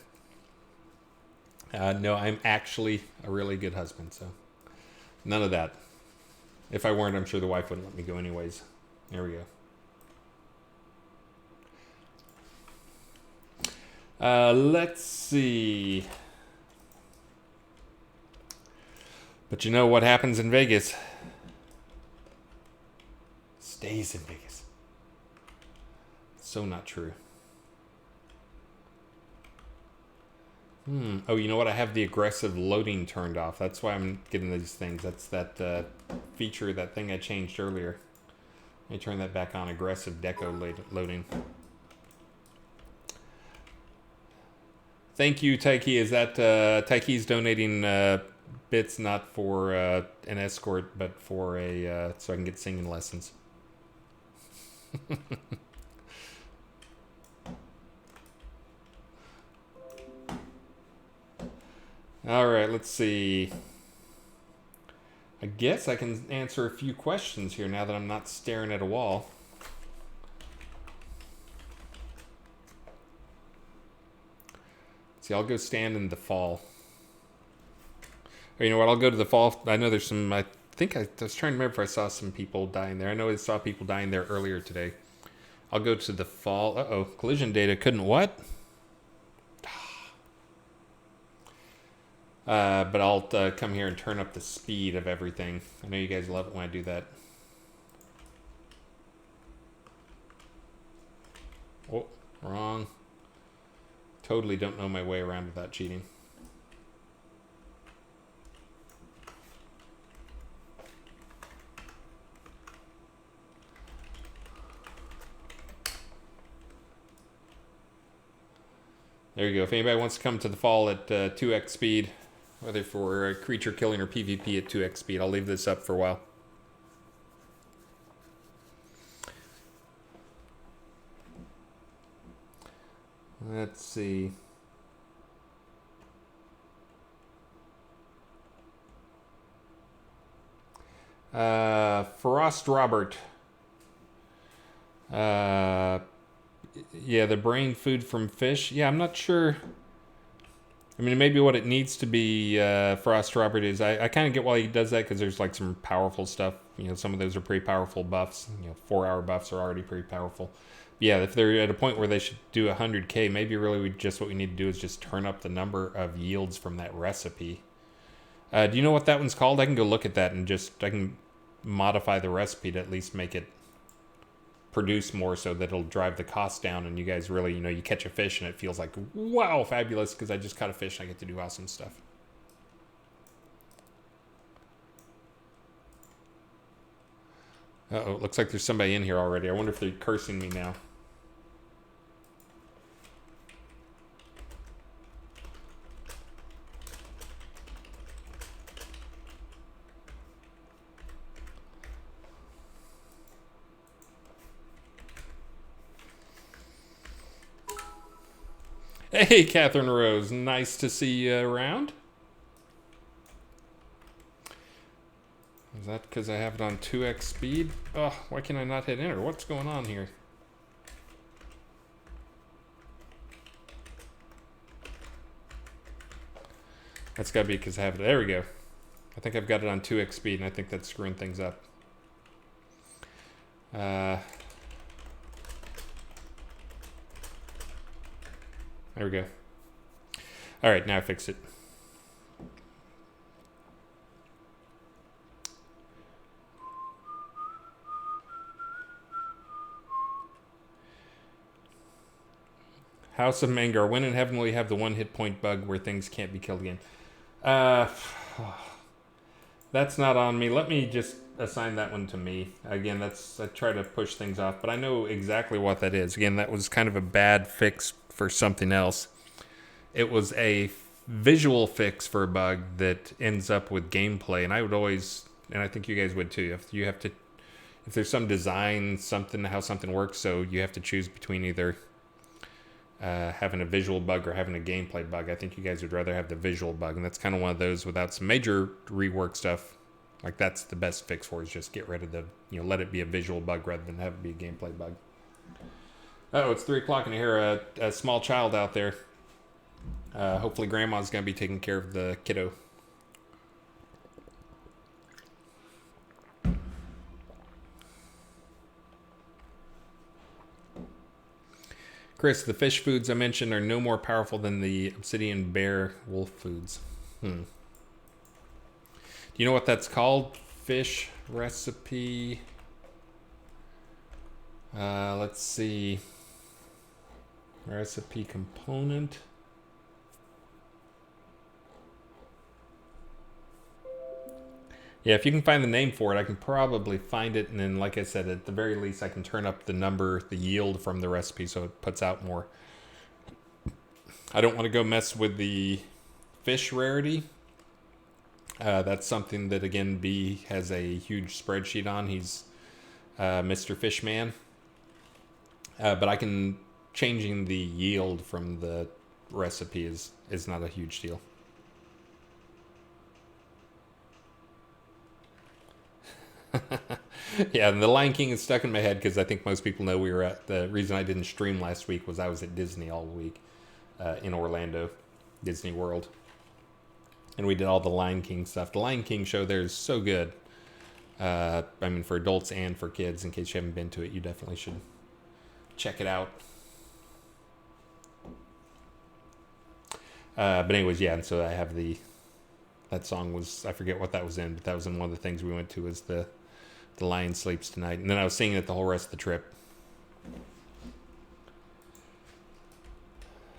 No, I'm actually a really good husband, so none of that. If I weren't, I'm sure the wife wouldn't let me go anyways. There we go. Let's see. But you know what happens in Vegas stays in Vegas. So not true. Oh, you know what? I have the aggressive loading turned off. That's why I'm getting these things. That's that feature, that thing I changed earlier. Let me turn that back on. Aggressive deco loading. Thank you, Taiki. Is that Taiki's donating bits not for an escort, but for a so I can get singing lessons. All right, let's see. I guess I can answer a few questions here now that I'm not staring at a wall. See, I'll go stand in the fall. Or you know what? I'll go to the fall. I know there's some. I think I was trying to remember if I saw some people dying there. I know I saw people dying there earlier today. I'll go to the fall. Uh-oh. Collision data couldn't what? But I'll come here and turn up the speed of everything. I know you guys love it when I do that. Oh, wrong. Totally don't know my way around without cheating. There you go. If anybody wants to come to the fall at 2x speed, whether for creature killing or PvP at 2x speed, I'll leave this up for a while. Let's see. Frost Robert. Yeah, the brain food from fish. Yeah, I'm not sure. I mean, maybe what it needs to be, Frost Robert, is I kind of get why he does that, because there's like some powerful stuff. You know, some of those are pretty powerful buffs. You know, 4-hour buffs are already pretty powerful. But yeah, if they're at a point where they should do 100k, maybe really just what we need to do is just turn up the number of yields from that recipe. Do you know what that one's called? I can go look at that and I can modify the recipe to at least make it produce more, so that it'll drive the cost down, and you guys really, you catch a fish and it feels like, wow, fabulous, because I just caught a fish and I get to do awesome stuff. Uh-oh, looks like there's somebody in here already. I wonder if they're cursing me now. Hey, Catherine Rose. Nice to see you around. Is that because I have it on 2x speed? Oh, why can I not hit enter? What's going on here? That's got to be because I have it. There we go. I think I've got it on 2x speed, and I think that's screwing things up. There we go. All right, now I fixed it. House of Mangar. When in heaven will you have the 1 hit point bug where things can't be killed again? That's not on me. Let me just assign that one to me. Again, I try to push things off, but I know exactly what that is. Again, that was kind of a bad fix for something else. It was a visual fix for a bug that ends up with gameplay, and I would always, and I think you guys would too, if there's some design, how something works, so you have to choose between either having a visual bug or having a gameplay bug. I think you guys would rather have the visual bug, and that's kind of one of those without some major rework stuff. Like, that's the best fix for, is just get rid of let it be a visual bug rather than have it be a gameplay bug. Oh, it's 3 o'clock and I hear a small child out there. Hopefully grandma's going to be taking care of the kiddo. Chris, the fish foods I mentioned are no more powerful than the obsidian bear wolf foods. Do you know what that's called? Fish recipe. Let's see. Recipe component. Yeah, if you can find the name for it, I can probably find it. And then, like I said, at the very least, I can turn up the number, the yield from the recipe so it puts out more. I don't want to go mess with the fish rarity. That's something that, again, B has a huge spreadsheet on. He's Mr. Fishman. But I can... Changing the yield from the recipe is not a huge deal. Yeah, and the Lion King is stuck in my head because I think most people know we were at... The reason I didn't stream last week was I was at Disney all week in Orlando, Disney World. And we did all the Lion King stuff. The Lion King show there is so good. I mean, for adults and for kids. In case you haven't been to it, you definitely should check it out. But anyways, yeah, and so I have that song was, I forget what that was in, but that was in one of the things we went to, was the Lion Sleeps Tonight. And then I was singing it the whole rest of the trip.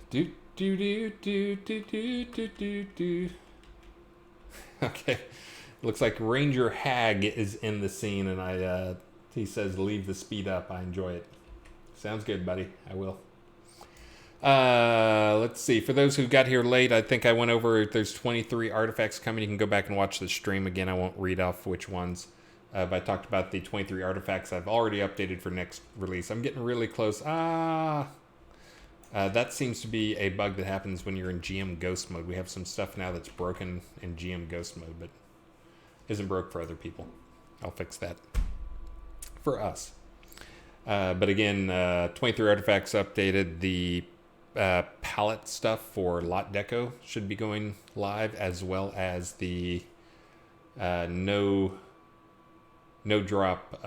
Do do do do do do do do do. Okay, looks like Ranger Hag is in the scene, and he says, "Leave the speed up. I enjoy it." Sounds good, buddy. I will. Let's see. For those who got here late, I think I went over. There's 23 artifacts coming. You can go back and watch the stream again. I won't read off which ones. But I talked about the 23 artifacts I've already updated for next release. I'm getting really close. That seems to be a bug that happens when you're in GM Ghost mode. We have some stuff now that's broken in GM Ghost mode, but isn't broke for other people. I'll fix that for us. But again, 23 artifacts updated. The palette stuff for lot deco should be going live, as well as the no drop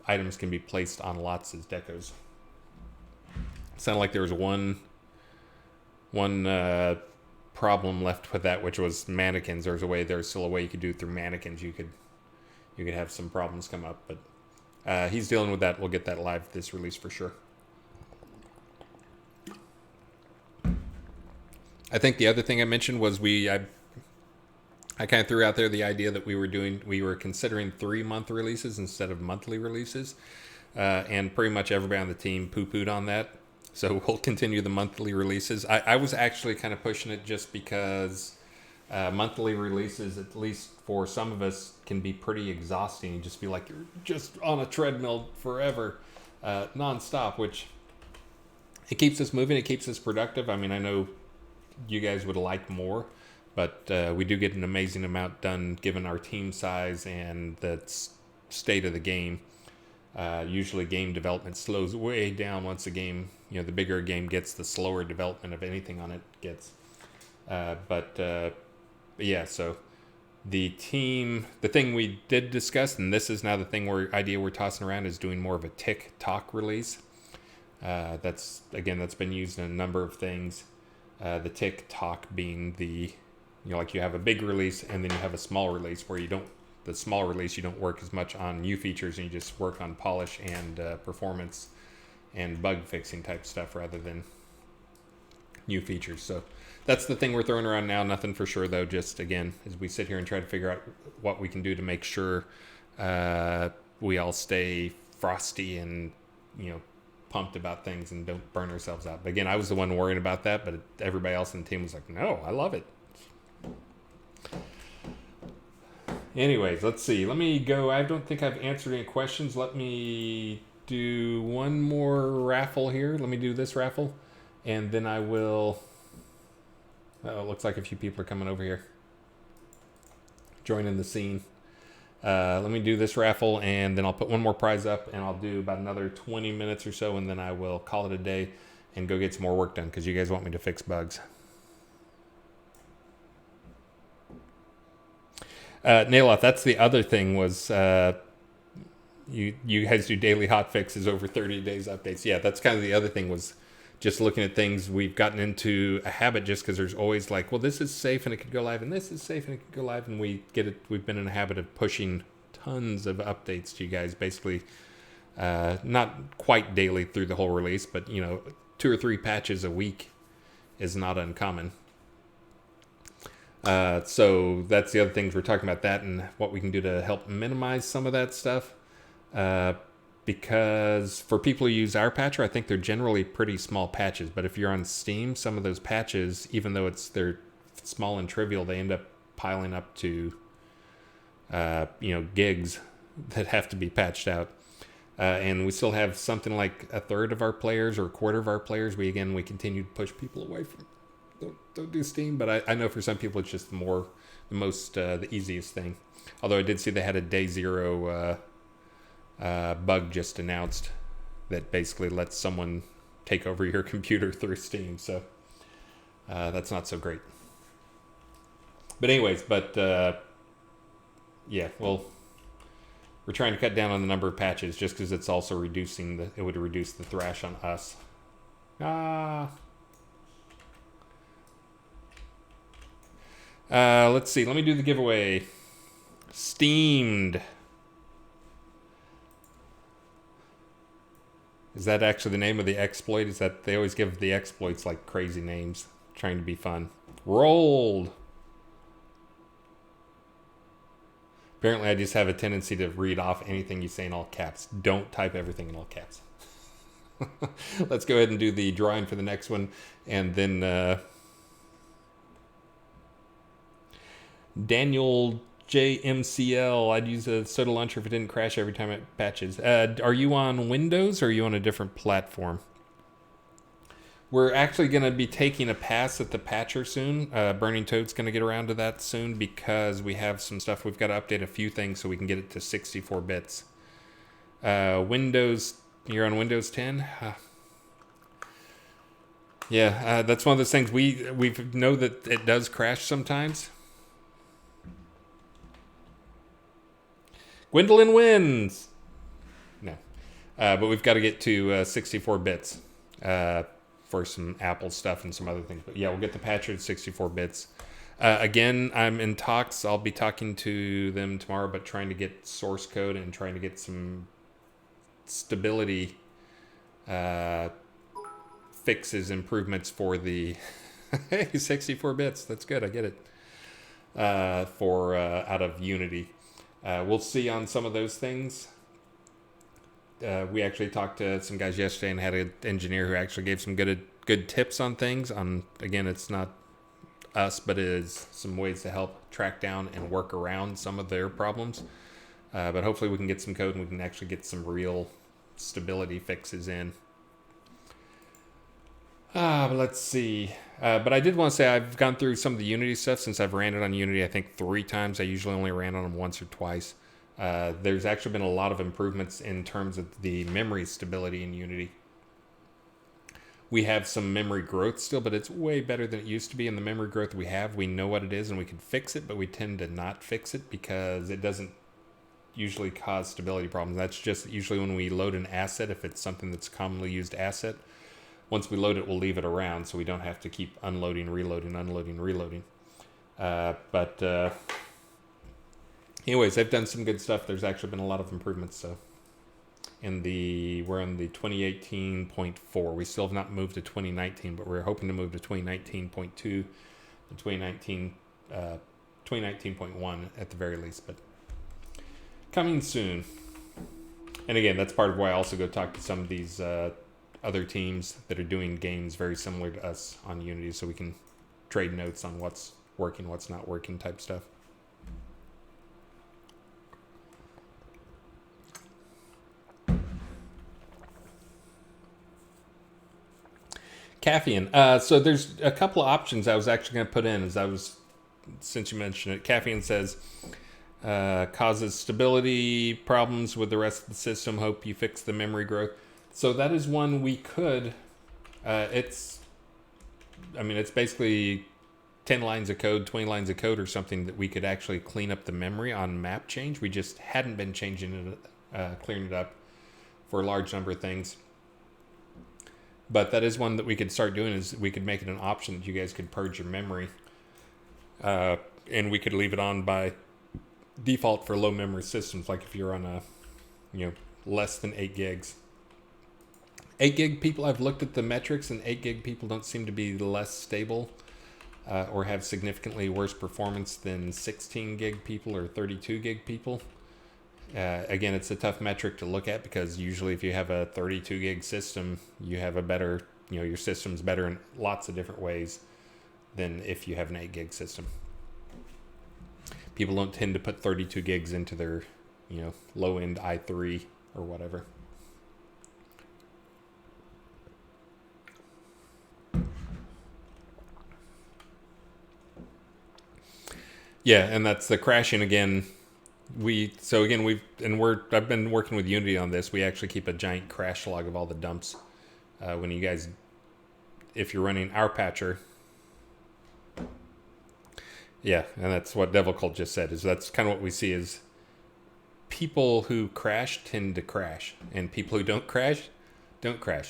items can be placed on lots as decos. Sounded like there was one problem left with that, which was mannequins. There's still a way you could do it through mannequins. You could have some problems come up, but he's dealing with that. We'll get that live this release for sure. I think the other thing I mentioned was I kind of threw out there the idea that we were considering 3-month releases instead of monthly releases, and pretty much everybody on the team poo-pooed on that. So we'll continue the monthly releases. I was actually kind of pushing it just because monthly releases, at least for some of us, can be pretty exhausting. You just feel like you're just on a treadmill forever, nonstop, which it keeps us moving. It keeps us productive. I mean, I know you guys would like more, but we do get an amazing amount done given our team size and the state of the game. Usually game development slows way down once the game, the bigger a game gets, the slower development of anything on it gets. Yeah, so the thing we did discuss, and this is now the idea we're tossing around, is doing more of a TikTok release. That's been used in a number of things. The TikTok being like you have a big release and then you have a small release where the small release, you don't work as much on new features and you just work on polish and performance and bug fixing type stuff rather than new features. So that's the thing we're throwing around now. Nothing for sure though. Just again, as we sit here and try to figure out what we can do to make sure we all stay frosty and pumped about things and don't burn ourselves out. But again, I was the one worrying about that, but everybody else in the team was like, no, I love it. Anyways, let's see. Let me go. I don't think I've answered any questions. Let me do one more raffle here. Let me do this raffle, and then I will... Oh, it looks like a few people are coming over here, joining the scene. Let me do this raffle, and then I'll put one more prize up, and I'll do about another 20 minutes or so, and then I will call it a day and go get some more work done, because you guys want me to fix bugs. Nailoff, that's the other thing was you guys do daily hot fixes over 30 days updates. Yeah, that's kind of the other thing was just looking at things. We've gotten into a habit just because there's always like, well, this is safe and it could go live, and this is safe and it could go live, and we've been in a habit of pushing tons of updates to you guys, basically not quite daily through the whole release, but 2 or 3 patches a week is not uncommon. So that's the other things we're talking about, that and what we can do to help minimize some of that stuff. Because for people who use our patcher, I think they're generally pretty small patches. But if you're on Steam, some of those patches, even though they're small and trivial, they end up piling up to gigs that have to be patched out. And we still have something like a third of our players or a quarter of our players. We continue to push people away from. Don't do Steam, but I know for some people it's just the easiest thing. Although I did see they had a day zero bug just announced that basically lets someone take over your computer through Steam. So that's not so great. But anyways, yeah, well, we're trying to cut down on the number of patches just because it's also it would reduce the thrash on us. Let's see. Let me do the giveaway. Steamed. Is that actually the name of the exploit? Is that they always give the exploits like crazy names, trying to be fun? Rolled. Apparently, I just have a tendency to read off anything you say in all caps. Don't type everything in all caps. Let's go ahead and do the drawing for the next one, and then Daniel JMCL. I'd use a soda launcher if it didn't crash every time it patches. Are you on Windows or are you on a different platform? We're actually going to be taking a pass at the patcher soon. Burning Toad's going to get around to that soon because we have some stuff. We've got to update a few things so we can get it to 64 bits. Windows, you're on Windows 10? Yeah, that's one of those things. We know that it does crash sometimes. Gwendolyn wins! No. But we've got to get to 64 bits. For some Apple stuff and some other things. But yeah, we'll get the patcher at 64 bits. Again, I'm in talks. I'll be talking to them tomorrow, but trying to get source code and trying to get some stability fixes, improvements for the 64 bits. That's good. I get it. Out of Unity. We'll see on some of those things. We actually talked to some guys yesterday and had an engineer who actually gave some good tips on things. Again, it's not us, but it is some ways to help track down and work around some of their problems. But hopefully we can get some code and we can actually get some real stability fixes in. But let's see. But I did want to say I've gone through some of the Unity stuff since I've ran it on Unity, I think 3 times. I usually only ran on them once or twice. There's actually been a lot of improvements in terms of the memory stability in Unity. We have some memory growth still, but it's way better than it used to be. And the memory growth we have, we know what it is and we can fix it, but we tend to not fix it because it doesn't usually cause stability problems. That's just usually when we load an asset, if it's something that's a commonly used asset, once we load it, we'll leave it around so we don't have to keep unloading, reloading. Anyways, they've done some good stuff. There's actually been a lot of improvements. So, we're on the 2018.4. We still have not moved to 2019, but we're hoping to move to 2019.2 and 2019.1 at the very least. But coming soon. And again, that's part of why I also go talk to some of these other teams that are doing games very similar to us on Unity, so we can trade notes on what's working, what's not working, type stuff. Caffeine. So there's a couple of options I was actually going to put in since you mentioned it. Caffeine says causes stability problems with the rest of the system. Hope you fix the memory growth. So that is one we could. It's basically 10 lines of code, 20 lines of code or something that we could actually clean up the memory on map change. We just hadn't been changing it, clearing it up for a large number of things. But that is one that we could start doing, is we could make it an option that you guys could purge your memory. And we could leave it on by default for low memory systems, like if you're on less than 8 gigs. 8 gig people, I've looked at the metrics, and 8 gig people don't seem to be less stable. or have significantly worse performance than 16 gig people or 32 gig people. Again, it's a tough metric to look at because usually if you have a 32 gig system, you have a better, your system's better in lots of different ways than if you have an 8 gig system. People don't tend to put 32 gigs into their, low end i3 or whatever. Yeah, and that's the crashing again. I've been working with Unity on this. We actually keep a giant crash log of all the dumps. When you guys, if you're running our patcher, yeah, and that's what Devil Cult just said. That's kind of what we see is people who crash tend to crash, and people who don't crash.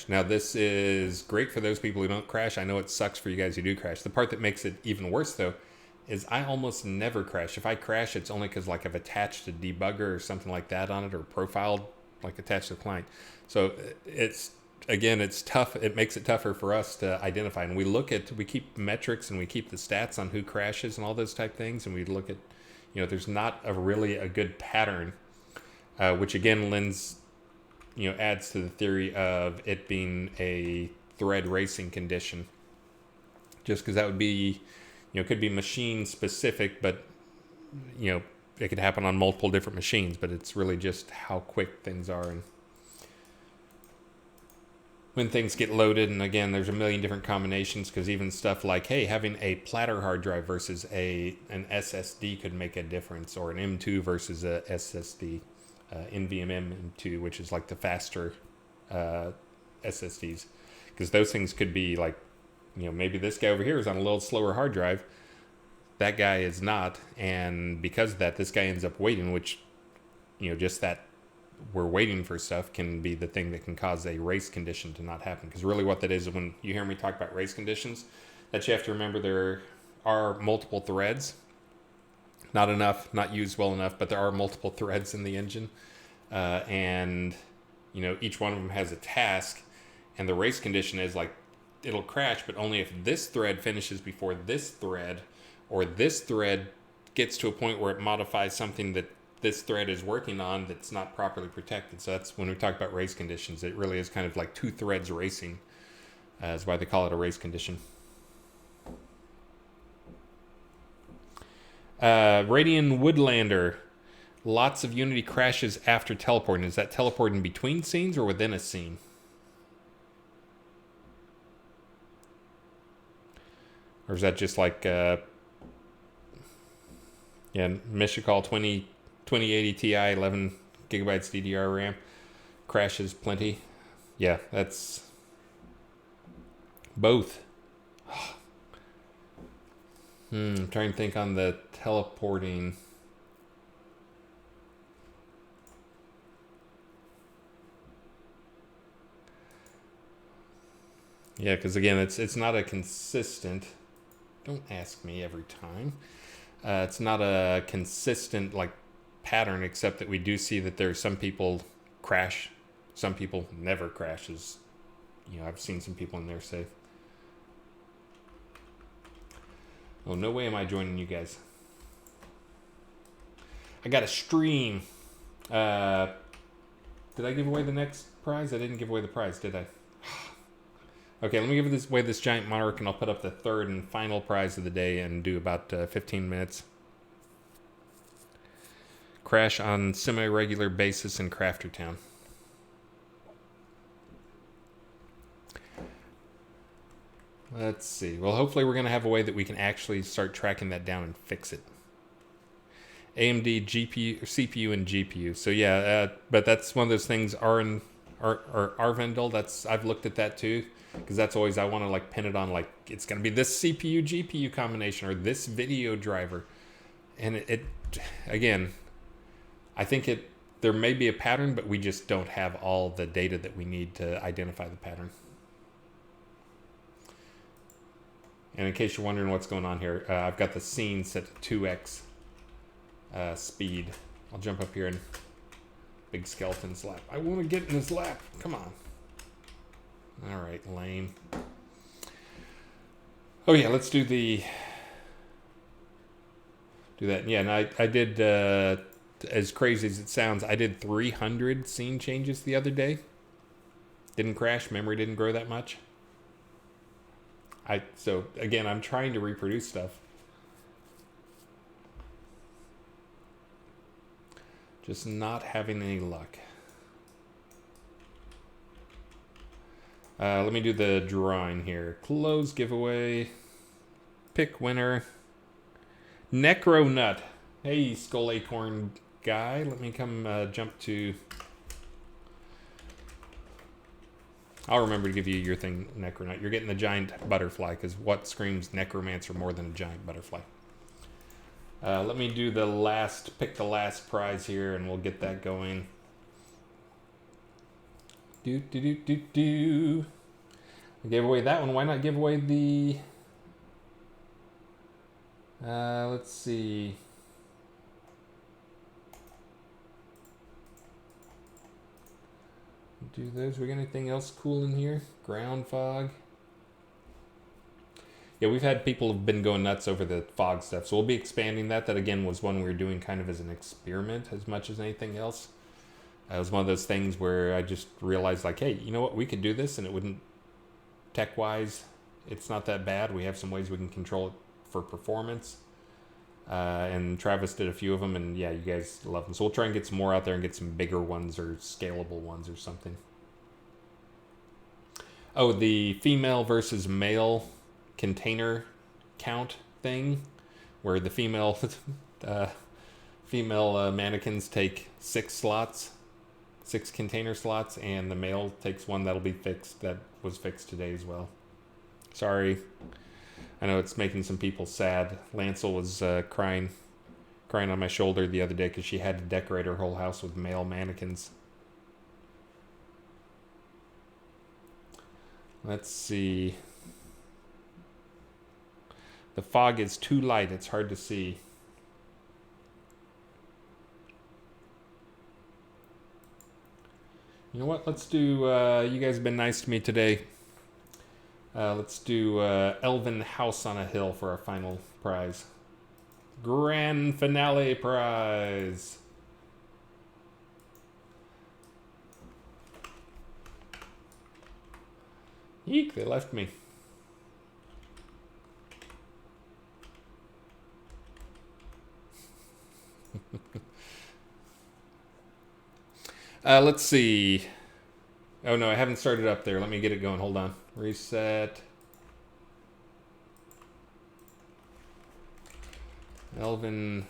Now, this is great for those people who don't crash. I know it sucks for you guys who do crash. The part that makes it even worse, though, is I almost never crash. If I crash, it's only because like I've attached a debugger or something like that on it, or profiled, like attached to the client. So it's tough. It makes it tougher for us to identify. And we keep metrics and we keep the stats on who crashes and all those type things. And we look at, there's not really a good pattern, which again adds to the theory of it being a thread racing condition. Just because that would be, it could be machine specific, but, it could happen on multiple different machines, but it's really just how quick things are and when things get loaded. And again, there's a million different combinations because even stuff like, hey, having a platter hard drive versus an SSD could make a difference, or an M2 versus a SSD, NVMe M2, which is like the faster SSDs, because those things could be like, maybe this guy over here is on a little slower hard drive. That guy is not. And because of that, this guy ends up waiting, which, just that we're waiting for stuff can be the thing that can cause a race condition to not happen. Because really what that is, when you hear me talk about race conditions, that you have to remember there are multiple threads. Not enough, not used well enough, but there are multiple threads in the engine. And, each one of them has a task. And the race condition is like, it'll crash, but only if this thread finishes before this thread, or this thread gets to a point where it modifies something that this thread is working on that's not properly protected. So that's when we talk about race conditions. It really is kind of like two threads racing. Is why they call it a race condition. Radian Woodlander. Lots of Unity crashes after teleporting. Is that teleporting between scenes or within a scene? Or is that just like, Mishikal 2080 Ti, 11 gigabytes DDR RAM, crashes plenty. Yeah, that's both. I'm trying to think on the teleporting. Yeah, because again, it's not a consistent. Don't ask me every time. It's not a consistent pattern, except that we do see that there's some people crash, some people never crashes. I've seen some people in there say, "Oh, no way am I joining you guys. I got a stream." Did I give away the next prize? I didn't give away the prize, did I? Okay, let me give away this giant monarch, and I'll put up the third and final prize of the day and do about 15 minutes. Crash on semi-regular basis in Craftertown. Let's see. Well, hopefully we're going to have a way that we can actually start tracking that down and fix it. AMD GPU, CPU, and GPU. So yeah, but that's one of those things. Arvendel. I've looked at that too, because that's always I want to pin it on it's going to be this CPU GPU combination or this video driver, and it again, I think there may be a pattern, but we just don't have all the data that we need to identify the pattern. And in case you're wondering what's going on here, I've got the scene set to 2x speed. I'll jump up here and big skeleton's lap. I want to get in his lap. Come on. All right, lame. Oh yeah, let's do the do that. Yeah, and I did, as crazy as it sounds, I did 300 scene changes the other day. Didn't crash, memory didn't grow that much. So again, I'm trying to reproduce stuff. Just not having any luck. Let me do the drawing here. Close giveaway. Pick winner. Necro Nut. Hey, Skull Acorn guy. Let me come jump to... I'll remember to give you your thing, Necronut. You're getting the giant butterfly, because what screams necromancer more than a giant butterfly? Let me do the last, pick the last prize here, and we'll get that going. I gave away that one. Why not give away the... let's see... Do those. We got anything else cool in here? Ground fog. Yeah, we've had people have been going nuts over the fog stuff, so we'll be expanding that. That again was one we were doing kind of as an experiment as much as anything else. It was one of those things where I just realized, like, hey, you know what? We could do this, and it wouldn't, tech-wise, it's not that bad. We have some ways we can control it for performance. And Travis did a few of them, and yeah, you guys love them. So we'll try and get some more out there and get some bigger ones or scalable ones or something. Oh, the female versus male container count thing, where the female mannequins take 6 slots, 6 container slots, and the male takes one that'll be fixed. That was fixed today as well. Sorry. I know it's making some people sad. Lancel was crying on my shoulder the other day because she had to decorate her whole house with male mannequins. Let's see. The fog is too light. It's hard to see. You know what? Let's do... you guys have been nice to me today. Let's do Elven House on a Hill for our final prize. Grand finale prize. Eek, they left me. Let's see. Oh no, I haven't started up there. Let me get it going. Hold on. Reset. Elven,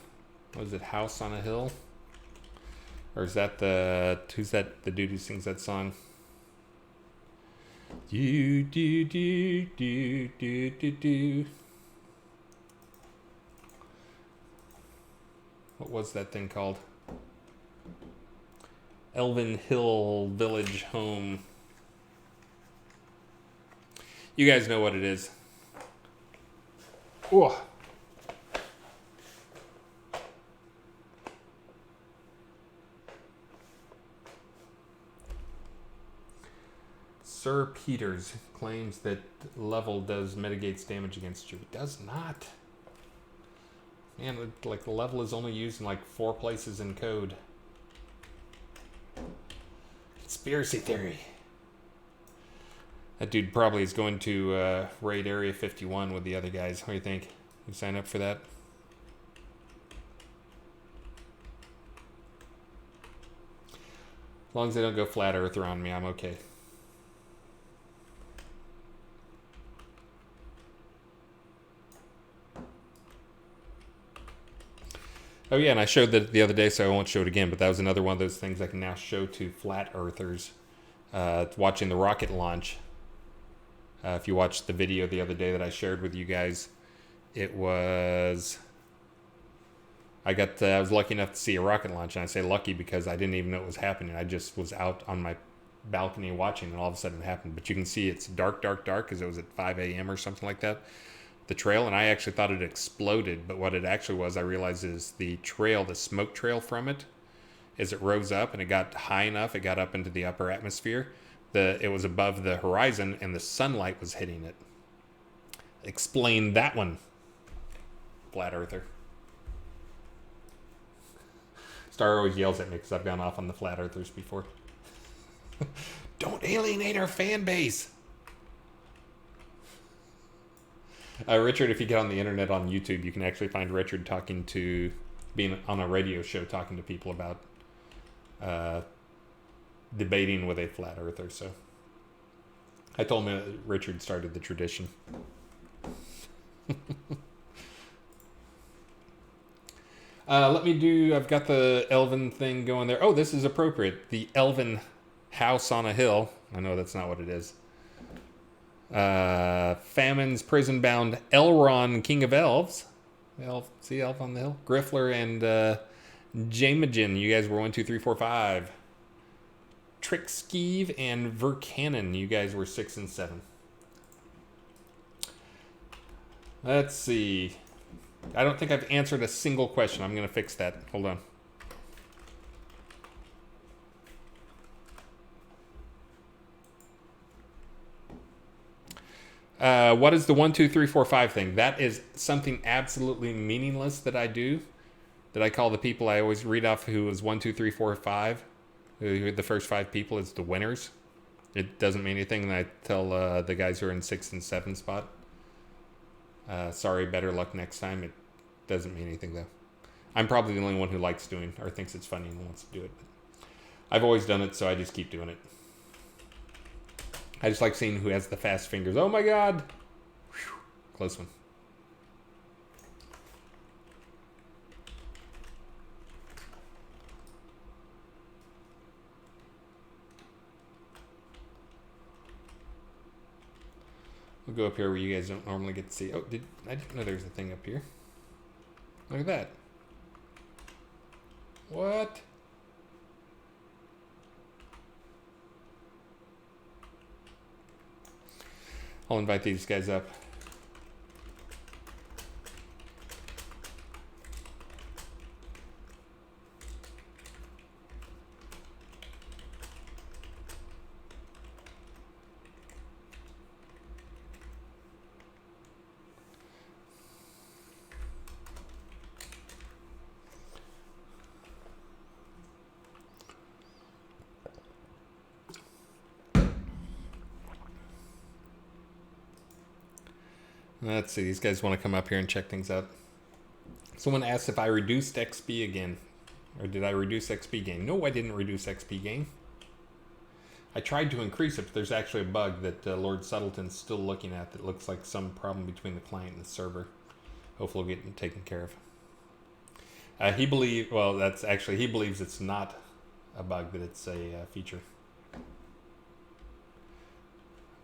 what is it? House on a Hill? Or is that the, who's that, the dude who sings that song? Do, do, do, do, do, do, do. What was that thing called? Elven Hill Village Home. You guys know what it is. Oh. Sir Peters claims that level mitigates damage against you. It does not. Man, like the level is only used in like 4 places in code. Conspiracy theory. That dude probably is going to raid Area 51 with the other guys. What do you think? You sign up for that? As long as they don't go flat earth around me, I'm okay. Oh yeah, and I showed that the other day, so I won't show it again, but that was another one of those things I can now show to flat earthers watching the rocket launch. If you watched the video the other day that I shared with you guys, it was... I was lucky enough to see a rocket launch, and I say lucky because I didn't even know it was happening. I just was out on my balcony watching, and all of a sudden it happened. But you can see it's dark, dark, dark, because it was at 5 a.m. or something like that. The trail, and I actually thought it exploded, but what it actually was, I realized, is the trail, the smoke trail from it, as it rose up and it got high enough, it got up into the upper atmosphere, it was above the horizon and the sunlight was hitting it. Explain that one, flat earther. Star always yells at me because I've gone off on the flat earthers before. Don't alienate our fan base. Richard, if you get on the internet on YouTube, you can actually find Richard being on a radio show talking to people about debating with a flat earther. So I told him that Richard started the tradition. I've got the elven thing going there. Oh, this is appropriate. The elven house on a hill. I know that's not what it is. Famine's prison-bound Elron, King of Elves. See Elf on the Hill? Griffler and Jamejan. You guys were 1, 2, 3, 4, 5. Trickskeeve and Vercannon. You guys were 6 and 7. Let's see. I don't think I've answered a single question. I'm going to fix that. Hold on. What is the 1, 2, 3, 4, 5 thing? That is something absolutely meaningless that I do. That I call the people I always read off who was 1, 2, 3, 4, 5. Who the first 5 people is the winners. It doesn't mean anything. And I tell the guys who are in 6 and 7 spot. Sorry, better luck next time. It doesn't mean anything though. I'm probably the only one who likes doing or thinks it's funny and wants to do it. But I've always done it, so I just keep doing it. I just like seeing who has the fast fingers. Oh my god! Whew. Close one. We'll go up here where you guys don't normally get to see. Oh, I didn't know there's a thing up here. Look at that. What? I'll invite these guys up. Let's see, these guys want to come up here and check things out. Someone asked if I reduced XP again. Or did I reduce XP gain? No, I didn't reduce XP gain. I tried to increase it, but there's actually a bug that Lord Subtleton's still looking at that looks like some problem between the client and the server. Hopefully we'll get it taken care of. He believes it's not a bug, that it's a feature. I'm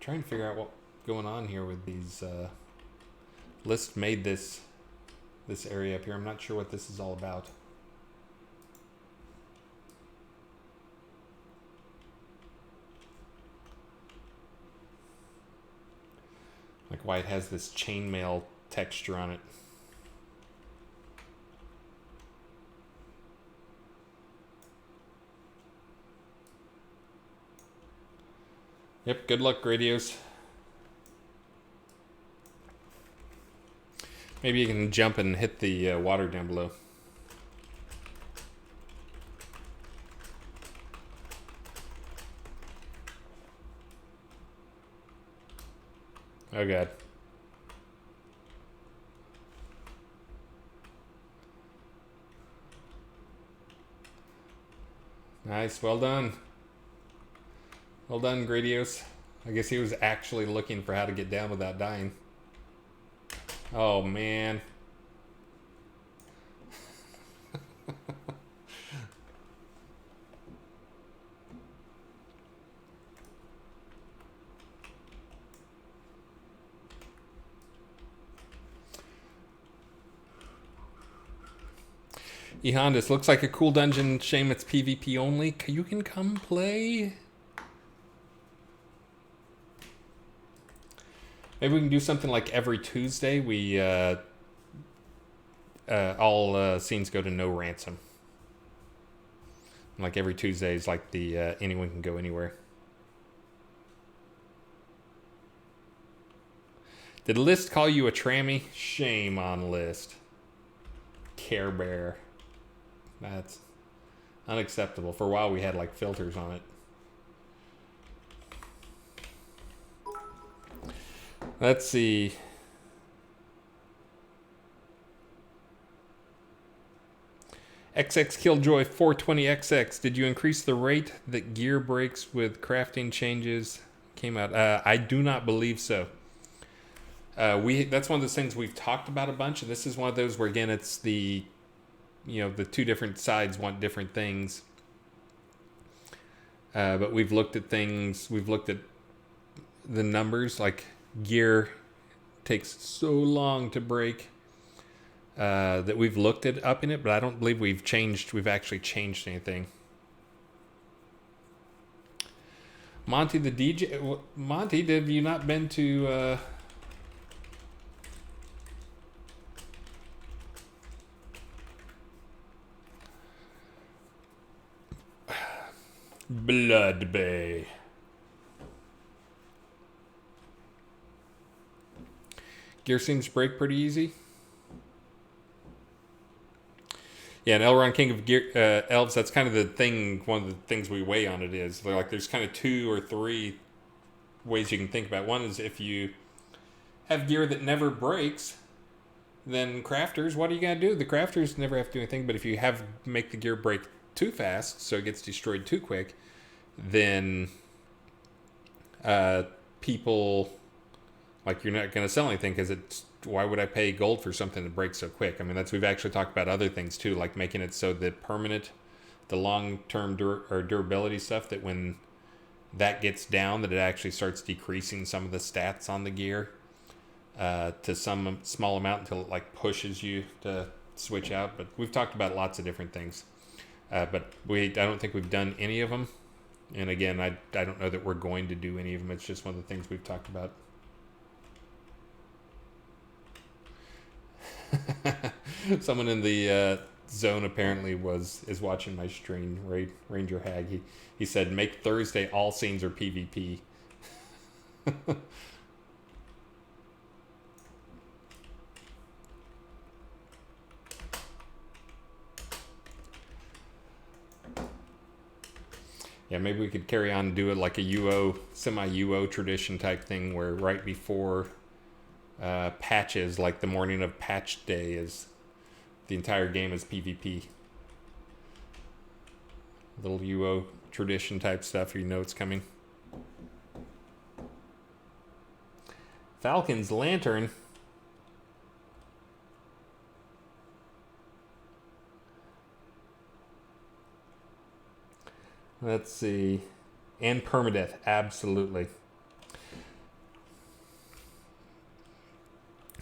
trying to figure out what's going on here with these... List made this area up here. I'm not sure what this is all about. Like why it has this chainmail texture on it. Yep, good luck, Gradios. Maybe you can jump and hit the water down below. Oh god. Nice, well done. Well done, Gradios. I guess he was actually looking for how to get down without dying. Oh, man. Ehondas, looks like a cool dungeon. Shame it's PvP only. You can come play. Maybe we can do something like every Tuesday. We all scenes go to no ransom. Like every Tuesday is like the anyone can go anywhere. Did List call you a trammy? Shame on List. Care Bear. Unacceptable. For a while we had like filters on it. Let's see. XX Killjoy 420XX. Did you increase the rate that gear breaks with crafting changes came out? I do not believe so. That's one of those things we've talked about a bunch, and this is one of those where again it's the two different sides want different things. But we've looked at things. We've looked at the numbers. Like gear takes so long to break. That we've looked at up in it, but I don't believe we've actually changed anything. Monty the DJ. Monty, have you not been to Blood Bay? Gear seems to break pretty easy. Yeah, and Elrond, King of Elves, that's kind of the thing, one of the things we weigh on it is, like, there's kind of 2 or 3 ways you can think about. One is if you have gear that never breaks, then crafters, what are you going to do? The crafters never have to do anything, but if you make the gear break too fast, so it gets destroyed too quick, then people, like, you're not going to sell anything because why would I pay gold for something that breaks so quick? I mean, we've actually talked about other things too, like making it so that the long-term durability stuff, that when that gets down, that it actually starts decreasing some of the stats on the gear to some small amount until it like pushes you to switch out. But we've talked about lots of different things, but I don't think we've done any of them. And again, I don't know that we're going to do any of them. It's just one of the things we've talked about. Someone in the zone apparently is watching my stream. Ranger Hag. He said, "Make Thursday all scenes are PvP." Yeah, maybe we could carry on and do it like a semi-UO tradition type thing, where right before patches, like the morning of patch day, is the entire game is PvP. Little UO tradition type stuff, you know it's coming. Falcon's Lantern. Let's see. And permadeath, absolutely.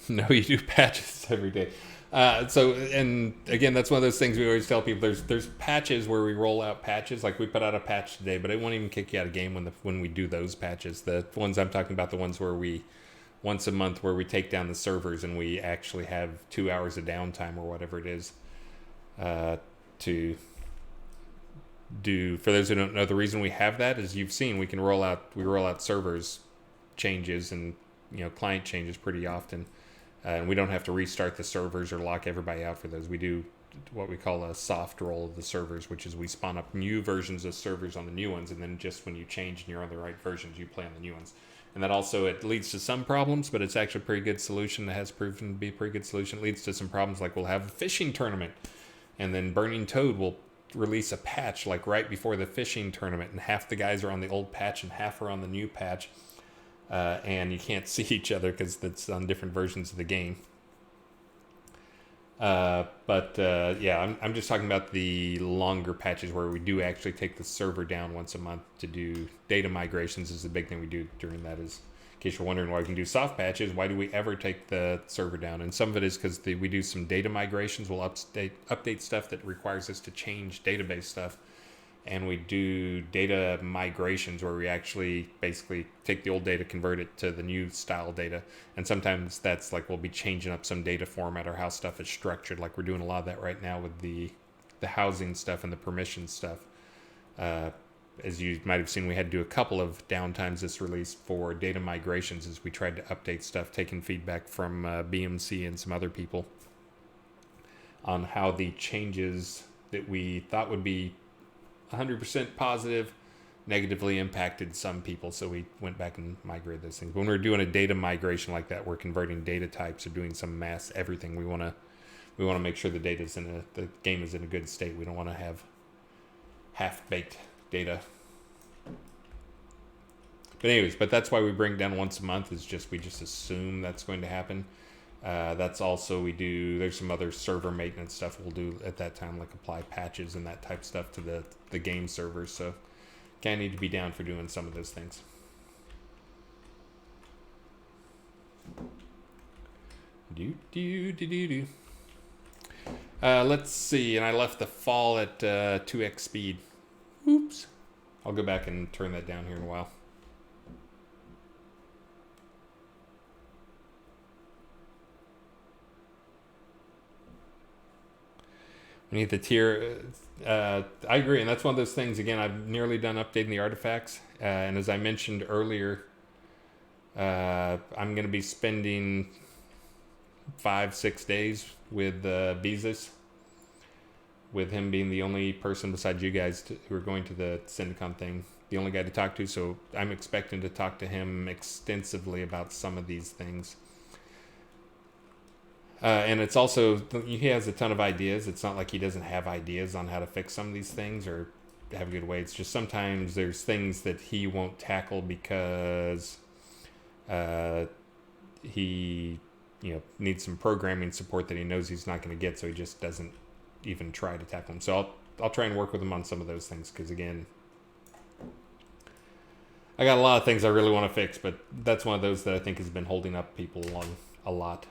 No, you do patches every day. And again, that's one of those things we always tell people. There's patches where we roll out patches. Like we put out a patch today, but it won't even kick you out of game when we do those patches. The ones I'm talking about, the ones where we once a month where we take down the servers and we actually have 2 hours of downtime or whatever it is to do. For those who don't know, the reason we have that is you've seen we roll out servers changes and client changes pretty often. And we don't have to restart the servers or lock everybody out for those. We do what we call a soft roll of the servers, which is we spawn up new versions of servers on the new ones, and then just when you change and you're on the right versions, you play on the new ones. And that also, it leads to some problems, but it's actually a pretty good solution. It has proven to be a pretty good solution. It leads to some problems, like we'll have a fishing tournament, and then Burning Toad will release a patch like right before the fishing tournament, and half the guys are on the old patch and half are on the new patch. And you can't see each other because it's on different versions of the game. Yeah, I'm just talking about the longer patches where we do actually take the server down once a month to do data migrations. Is the big thing we do during that. Is, in case you're wondering why we can do soft patches, why do we ever take the server down? And some of it is because we do some data migrations. We'll update stuff that requires us to change database stuff. And we do data migrations where we actually basically take the old data, convert it to the new style data. And sometimes that's like we'll be changing up some data format or how stuff is structured. Like we're doing a lot of that right now with the housing stuff and the permission stuff. As you might have seen, we had to do a couple of downtimes this release for data migrations as we tried to update stuff, taking feedback from BMC and some other people on how the changes that we thought would be 100% positive, negatively impacted some people. So we went back and migrated those things. When we're doing a data migration like that, we're converting data types or doing some mass everything. We want to make sure the the game is in a good state. We don't want to have half-baked data. But anyways, that's why we bring down once a month. Is just we just assume that's going to happen. That's also there's some other server maintenance stuff we'll do at that time, like apply patches and that type of stuff to the game servers. So kind of need to be down for doing some of those things. Let's see, and I left the fall at 2x speed. Oops. I'll go back and turn that down here in a while. We need the tier. I agree, and that's one of those things. Again, I've nearly done updating the artifacts, and as I mentioned earlier, I'm going to be spending 5-6 days with Beezus, with him being the only person besides you guys who are going to the Syndicon thing, the only guy to talk to. So I'm expecting to talk to him extensively about some of these things. And it's also, he has a ton of ideas. It's not like he doesn't have ideas on how to fix some of these things or have a good way. It's just sometimes there's things that he won't tackle because he needs some programming support that he knows he's not going to get, so he just doesn't even try to tackle them. So I'll try and work with him on some of those things, because again, I got a lot of things I really want to fix, but that's one of those that I think has been holding up people along a lot.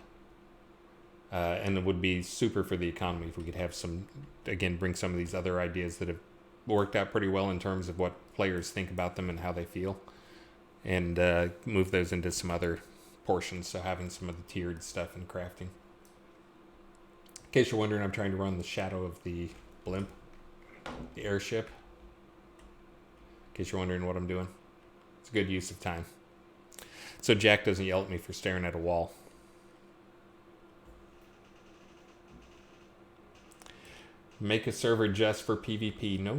And it would be super for the economy if we could have bring some of these other ideas that have worked out pretty well in terms of what players think about them and how they feel, and move those into some other portions. So having some of the tiered stuff in crafting. In case you're wondering, I'm trying to run the shadow of the blimp, the airship. In case you're wondering what I'm doing, it's a good use of time. So Jack doesn't yell at me for staring at a wall. Make a server just for PvP. No.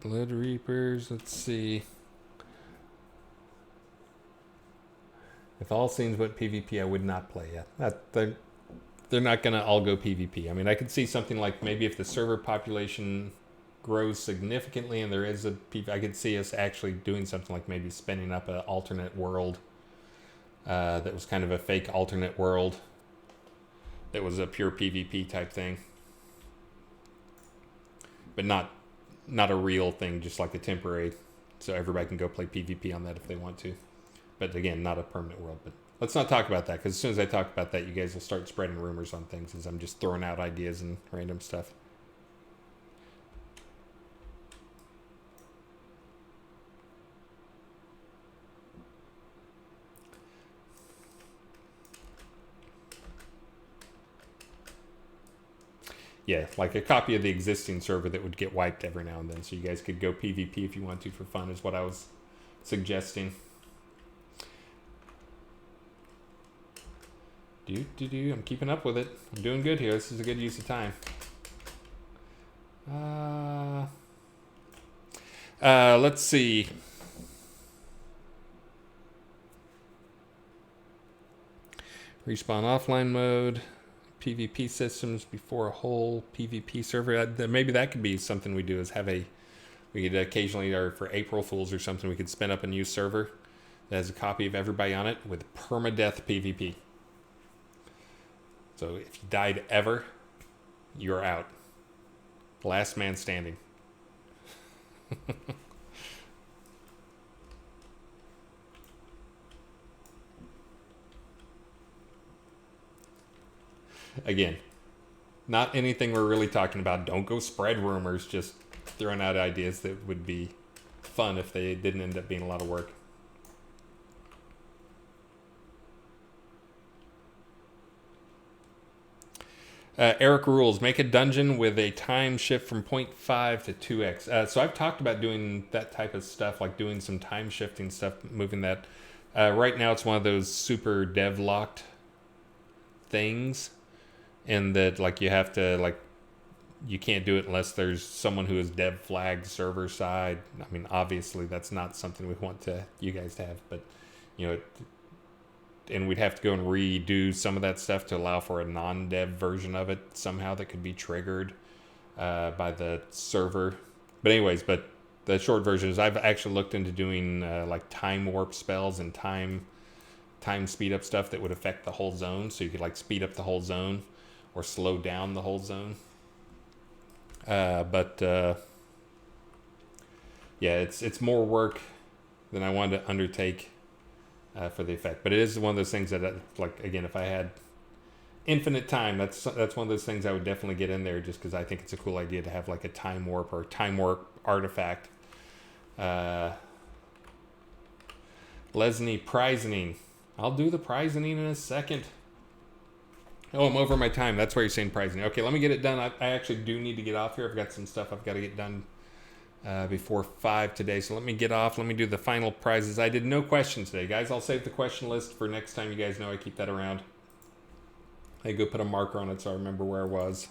Blood Reapers. Let's see. If all scenes went PvP, I would not play yet. They're not going to all go PvP. I mean, I could see something like maybe if the server population grows significantly and there is I could see us actually doing something like maybe spinning up an alternate world that was kind of a fake alternate world that was a pure PvP type thing, but not a real thing, just like a temporary, so everybody can go play PvP on that if they want to, but again, not a permanent world. But let's not talk about that, because as soon as I talk about that, you guys will start spreading rumors on things, as I'm just throwing out ideas and random stuff. Yeah, like a copy of the existing server that would get wiped every now and then, so you guys could go PvP if you want to for fun, is what I was suggesting. I'm keeping up with it. I'm doing good here. This is a good use of time. Let's see. Respawn offline mode. PvP systems before a whole PvP server. Maybe that could be something we do, is we could occasionally, or for April Fools or something, we could spin up a new server that has a copy of everybody on it with permadeath PvP. So if you died ever, you're out. Last man standing. Again, not anything we're really talking about. Don't go spread rumors, just throwing out ideas that would be fun if they didn't end up being a lot of work. Eric rules, make a dungeon with a time shift from 0.5 to 2x. So I've talked about doing that type of stuff, like doing some time shifting stuff, moving that. Right now it's one of those super dev locked things, and that like you have to like, you can't do it unless there's someone who is dev flagged server side. I mean, obviously that's not something we want you guys to have, but you know, and we'd have to go and redo some of that stuff to allow for a non-dev version of it somehow that could be triggered by the server. But anyways, but the short version is I've actually looked into doing like time warp spells and time speed up stuff that would affect the whole zone. So you could like speed up the whole zone or slow down the whole zone. Yeah, it's more work than I wanted to undertake for the effect. But it is one of those things that, like, again, if I had infinite time, that's one of those things I would definitely get in there, just because I think it's a cool idea to have like a time warp or time warp artifact. Lesney prisoning. I'll do the prisoning in a second. Oh, I'm over my time. That's why you're saying prisoning. Okay, let me get it done. I actually do need to get off here. I've got some stuff I've got to get done before 5 today. So let me get off. Let me do the final prizes. I did no questions today, guys. I'll save the question list for next time. You guys know I keep that around. I go put a marker on it so I remember where I was.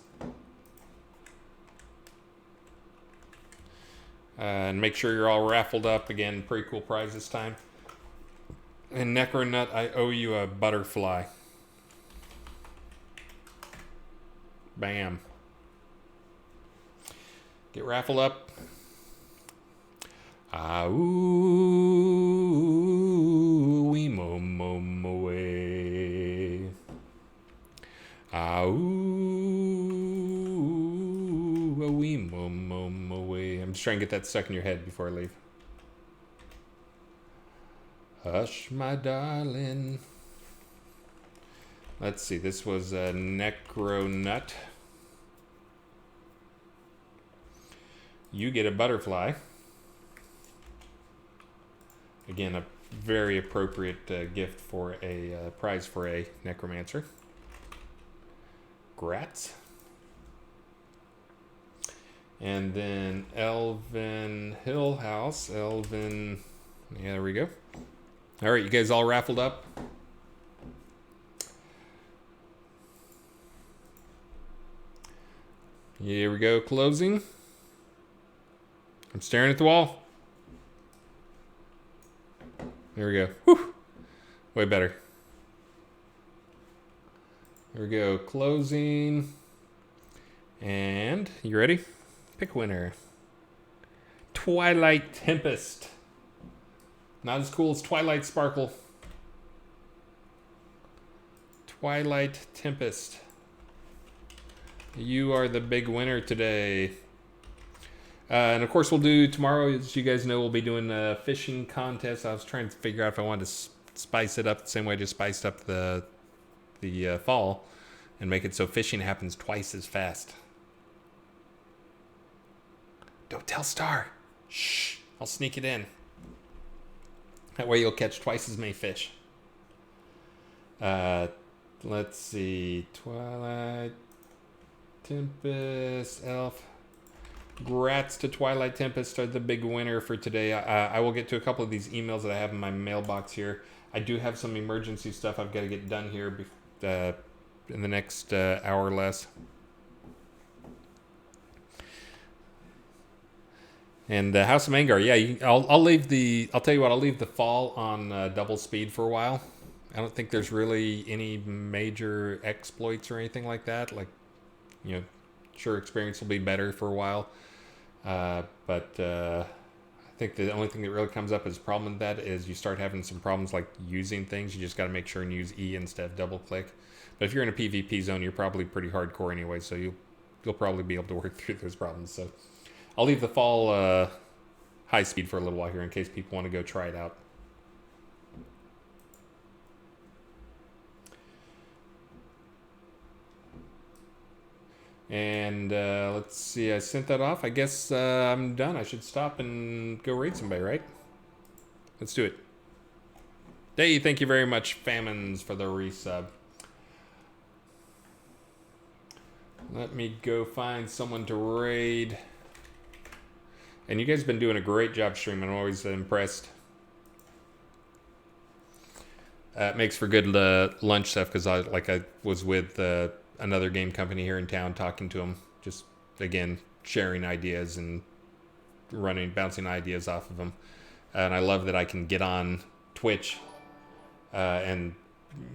And make sure you're all raffled up. Again, pretty cool prize this time. And Necronut, I owe you a butterfly. Bam. Get raffled up. Ow, we mo mo mo way. Ow, we mo mo mo way. I'm just trying to get that stuck in your head before I leave. Hush, my darling. Let's see. This was a Necronut. You get a butterfly. Again, a very appropriate gift for a prize for a necromancer. Grats. And then Elven Hill House. Elven. Yeah, there we go. All right, you guys all raffled up? Here we go, closing. I'm staring at the wall. There we go. Whew. Way better. There we go, closing. And you ready? Pick winner. Twilight Tempest. Not as cool as Twilight Sparkle. Twilight Tempest. You are the big winner today. And of course, we'll do tomorrow, as you guys know, we'll be doing a fishing contest. I was trying to figure out if I wanted to spice it up the same way I just spiced up the fall and make it so fishing happens twice as fast. Don't tell Star. Shh. I'll sneak it in. That way you'll catch twice as many fish. Let's see. Twilight Tempest, Elf. Grats to Twilight Tempest are the big winner for today. I will get to a couple of these emails that I have in my mailbox here. I do have some emergency stuff I've got to get done here in the next hour or less. And House of Mangar, yeah, I'll leave I'll tell you what, I'll leave the fall on double speed for a while. I don't think there's really any major exploits or anything like that. Like, you know, sure, experience will be better for a while. But I think the only thing that really comes up as a problem with that is you start having some problems like using things. You just got to make sure and use E instead of double click. But if you're in a PvP zone, you're probably pretty hardcore anyway, so you'll probably be able to work through those problems. So I'll leave the fall high speed for a little while here in case people want to go try it out. And let's see, I sent that off. I guess I'm done. I should stop and go raid somebody, right? Let's do it. Hey, thank you very much, Famines, for the resub. Let me go find someone to raid. And you guys have been doing a great job streaming. I'm always impressed. It makes for good lunch stuff because I was with another game company here in town talking to them. Just, again, sharing ideas and bouncing ideas off of them. And I love that I can get on Twitch and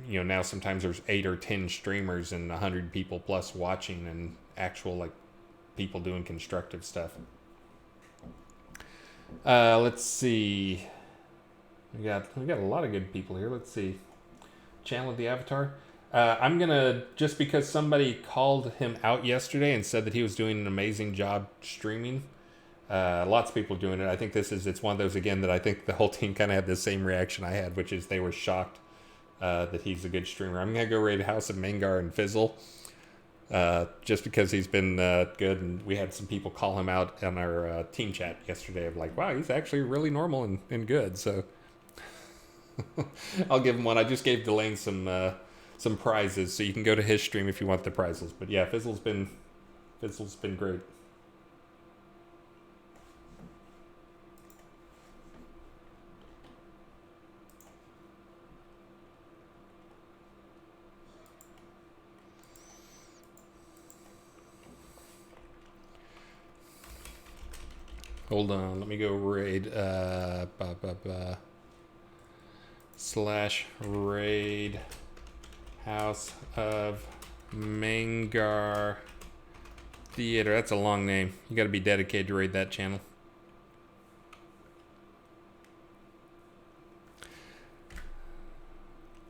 now sometimes there's 8 or 10 streamers and 100 people plus watching and actual people doing constructive stuff. Let's see. We got a lot of good people here. Let's see. Channel of the Avatar. I'm gonna, just because somebody called him out yesterday and said that he was doing an amazing job streaming. Lots of people doing it. I think it's one of those again that I think the whole team kind of had the same reaction I had, which is they were shocked that he's a good streamer. I'm gonna go raid House of Mangar and Fizzle, just because he's been good, and we had some people call him out on our team chat yesterday of like, wow, he's actually really normal and good. So I'll give him one. I just gave Delane some prizes, so you can go to his stream if you want the prizes. But yeah, Fizzle's been great. Hold on, let me go raid /raid House of Mangar Theater. That's a long name. You got to be dedicated to raid that channel.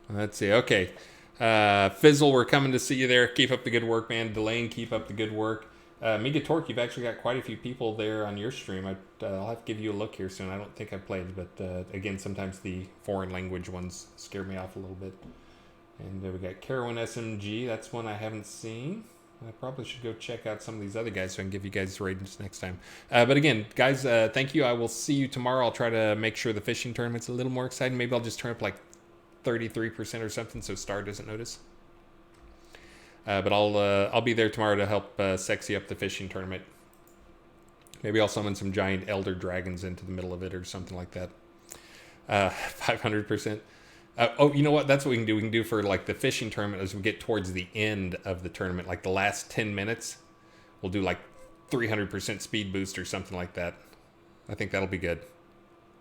Let's see. Okay. Fizzle, we're coming to see you there. Keep up the good work, man. Delane, keep up the good work. Mega Torque, you've actually got quite a few people there on your stream. I'll have to give you a look here soon. I don't think I've played, but again, sometimes the foreign language ones scare me off a little bit. And we got Carowin SMG. That's one I haven't seen. I probably should go check out some of these other guys so I can give you guys ratings next time. But again, guys, thank you. I will see you tomorrow. I'll try to make sure the fishing tournament's a little more exciting. Maybe I'll just turn up like 33% or something so Star doesn't notice. But I'll be there tomorrow to help sexy up the fishing tournament. Maybe I'll summon some giant elder dragons into the middle of it or something like that. 500%. Oh, you know what? That's what we can do. We can do for like the fishing tournament as we get towards the end of the tournament, like the last 10 minutes. We'll do like 300% speed boost or something like that. I think that'll be good.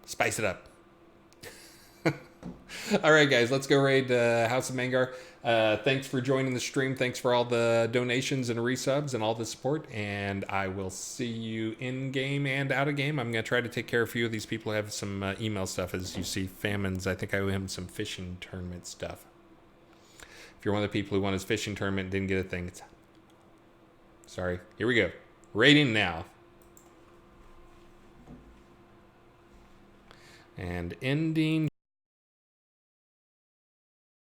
Spice it up. All right, guys, let's go raid House of Mangar. Thanks for joining the stream. Thanks for all the donations and resubs and all the support. And I will see you in-game and out-of-game. I'm going to try to take care of a few of these people who have some email stuff. As you see, Famines, I think I owe him some fishing tournament stuff. If you're one of the people who won his fishing tournament and didn't get a thing, sorry. Here we go. Raiding now. And ending.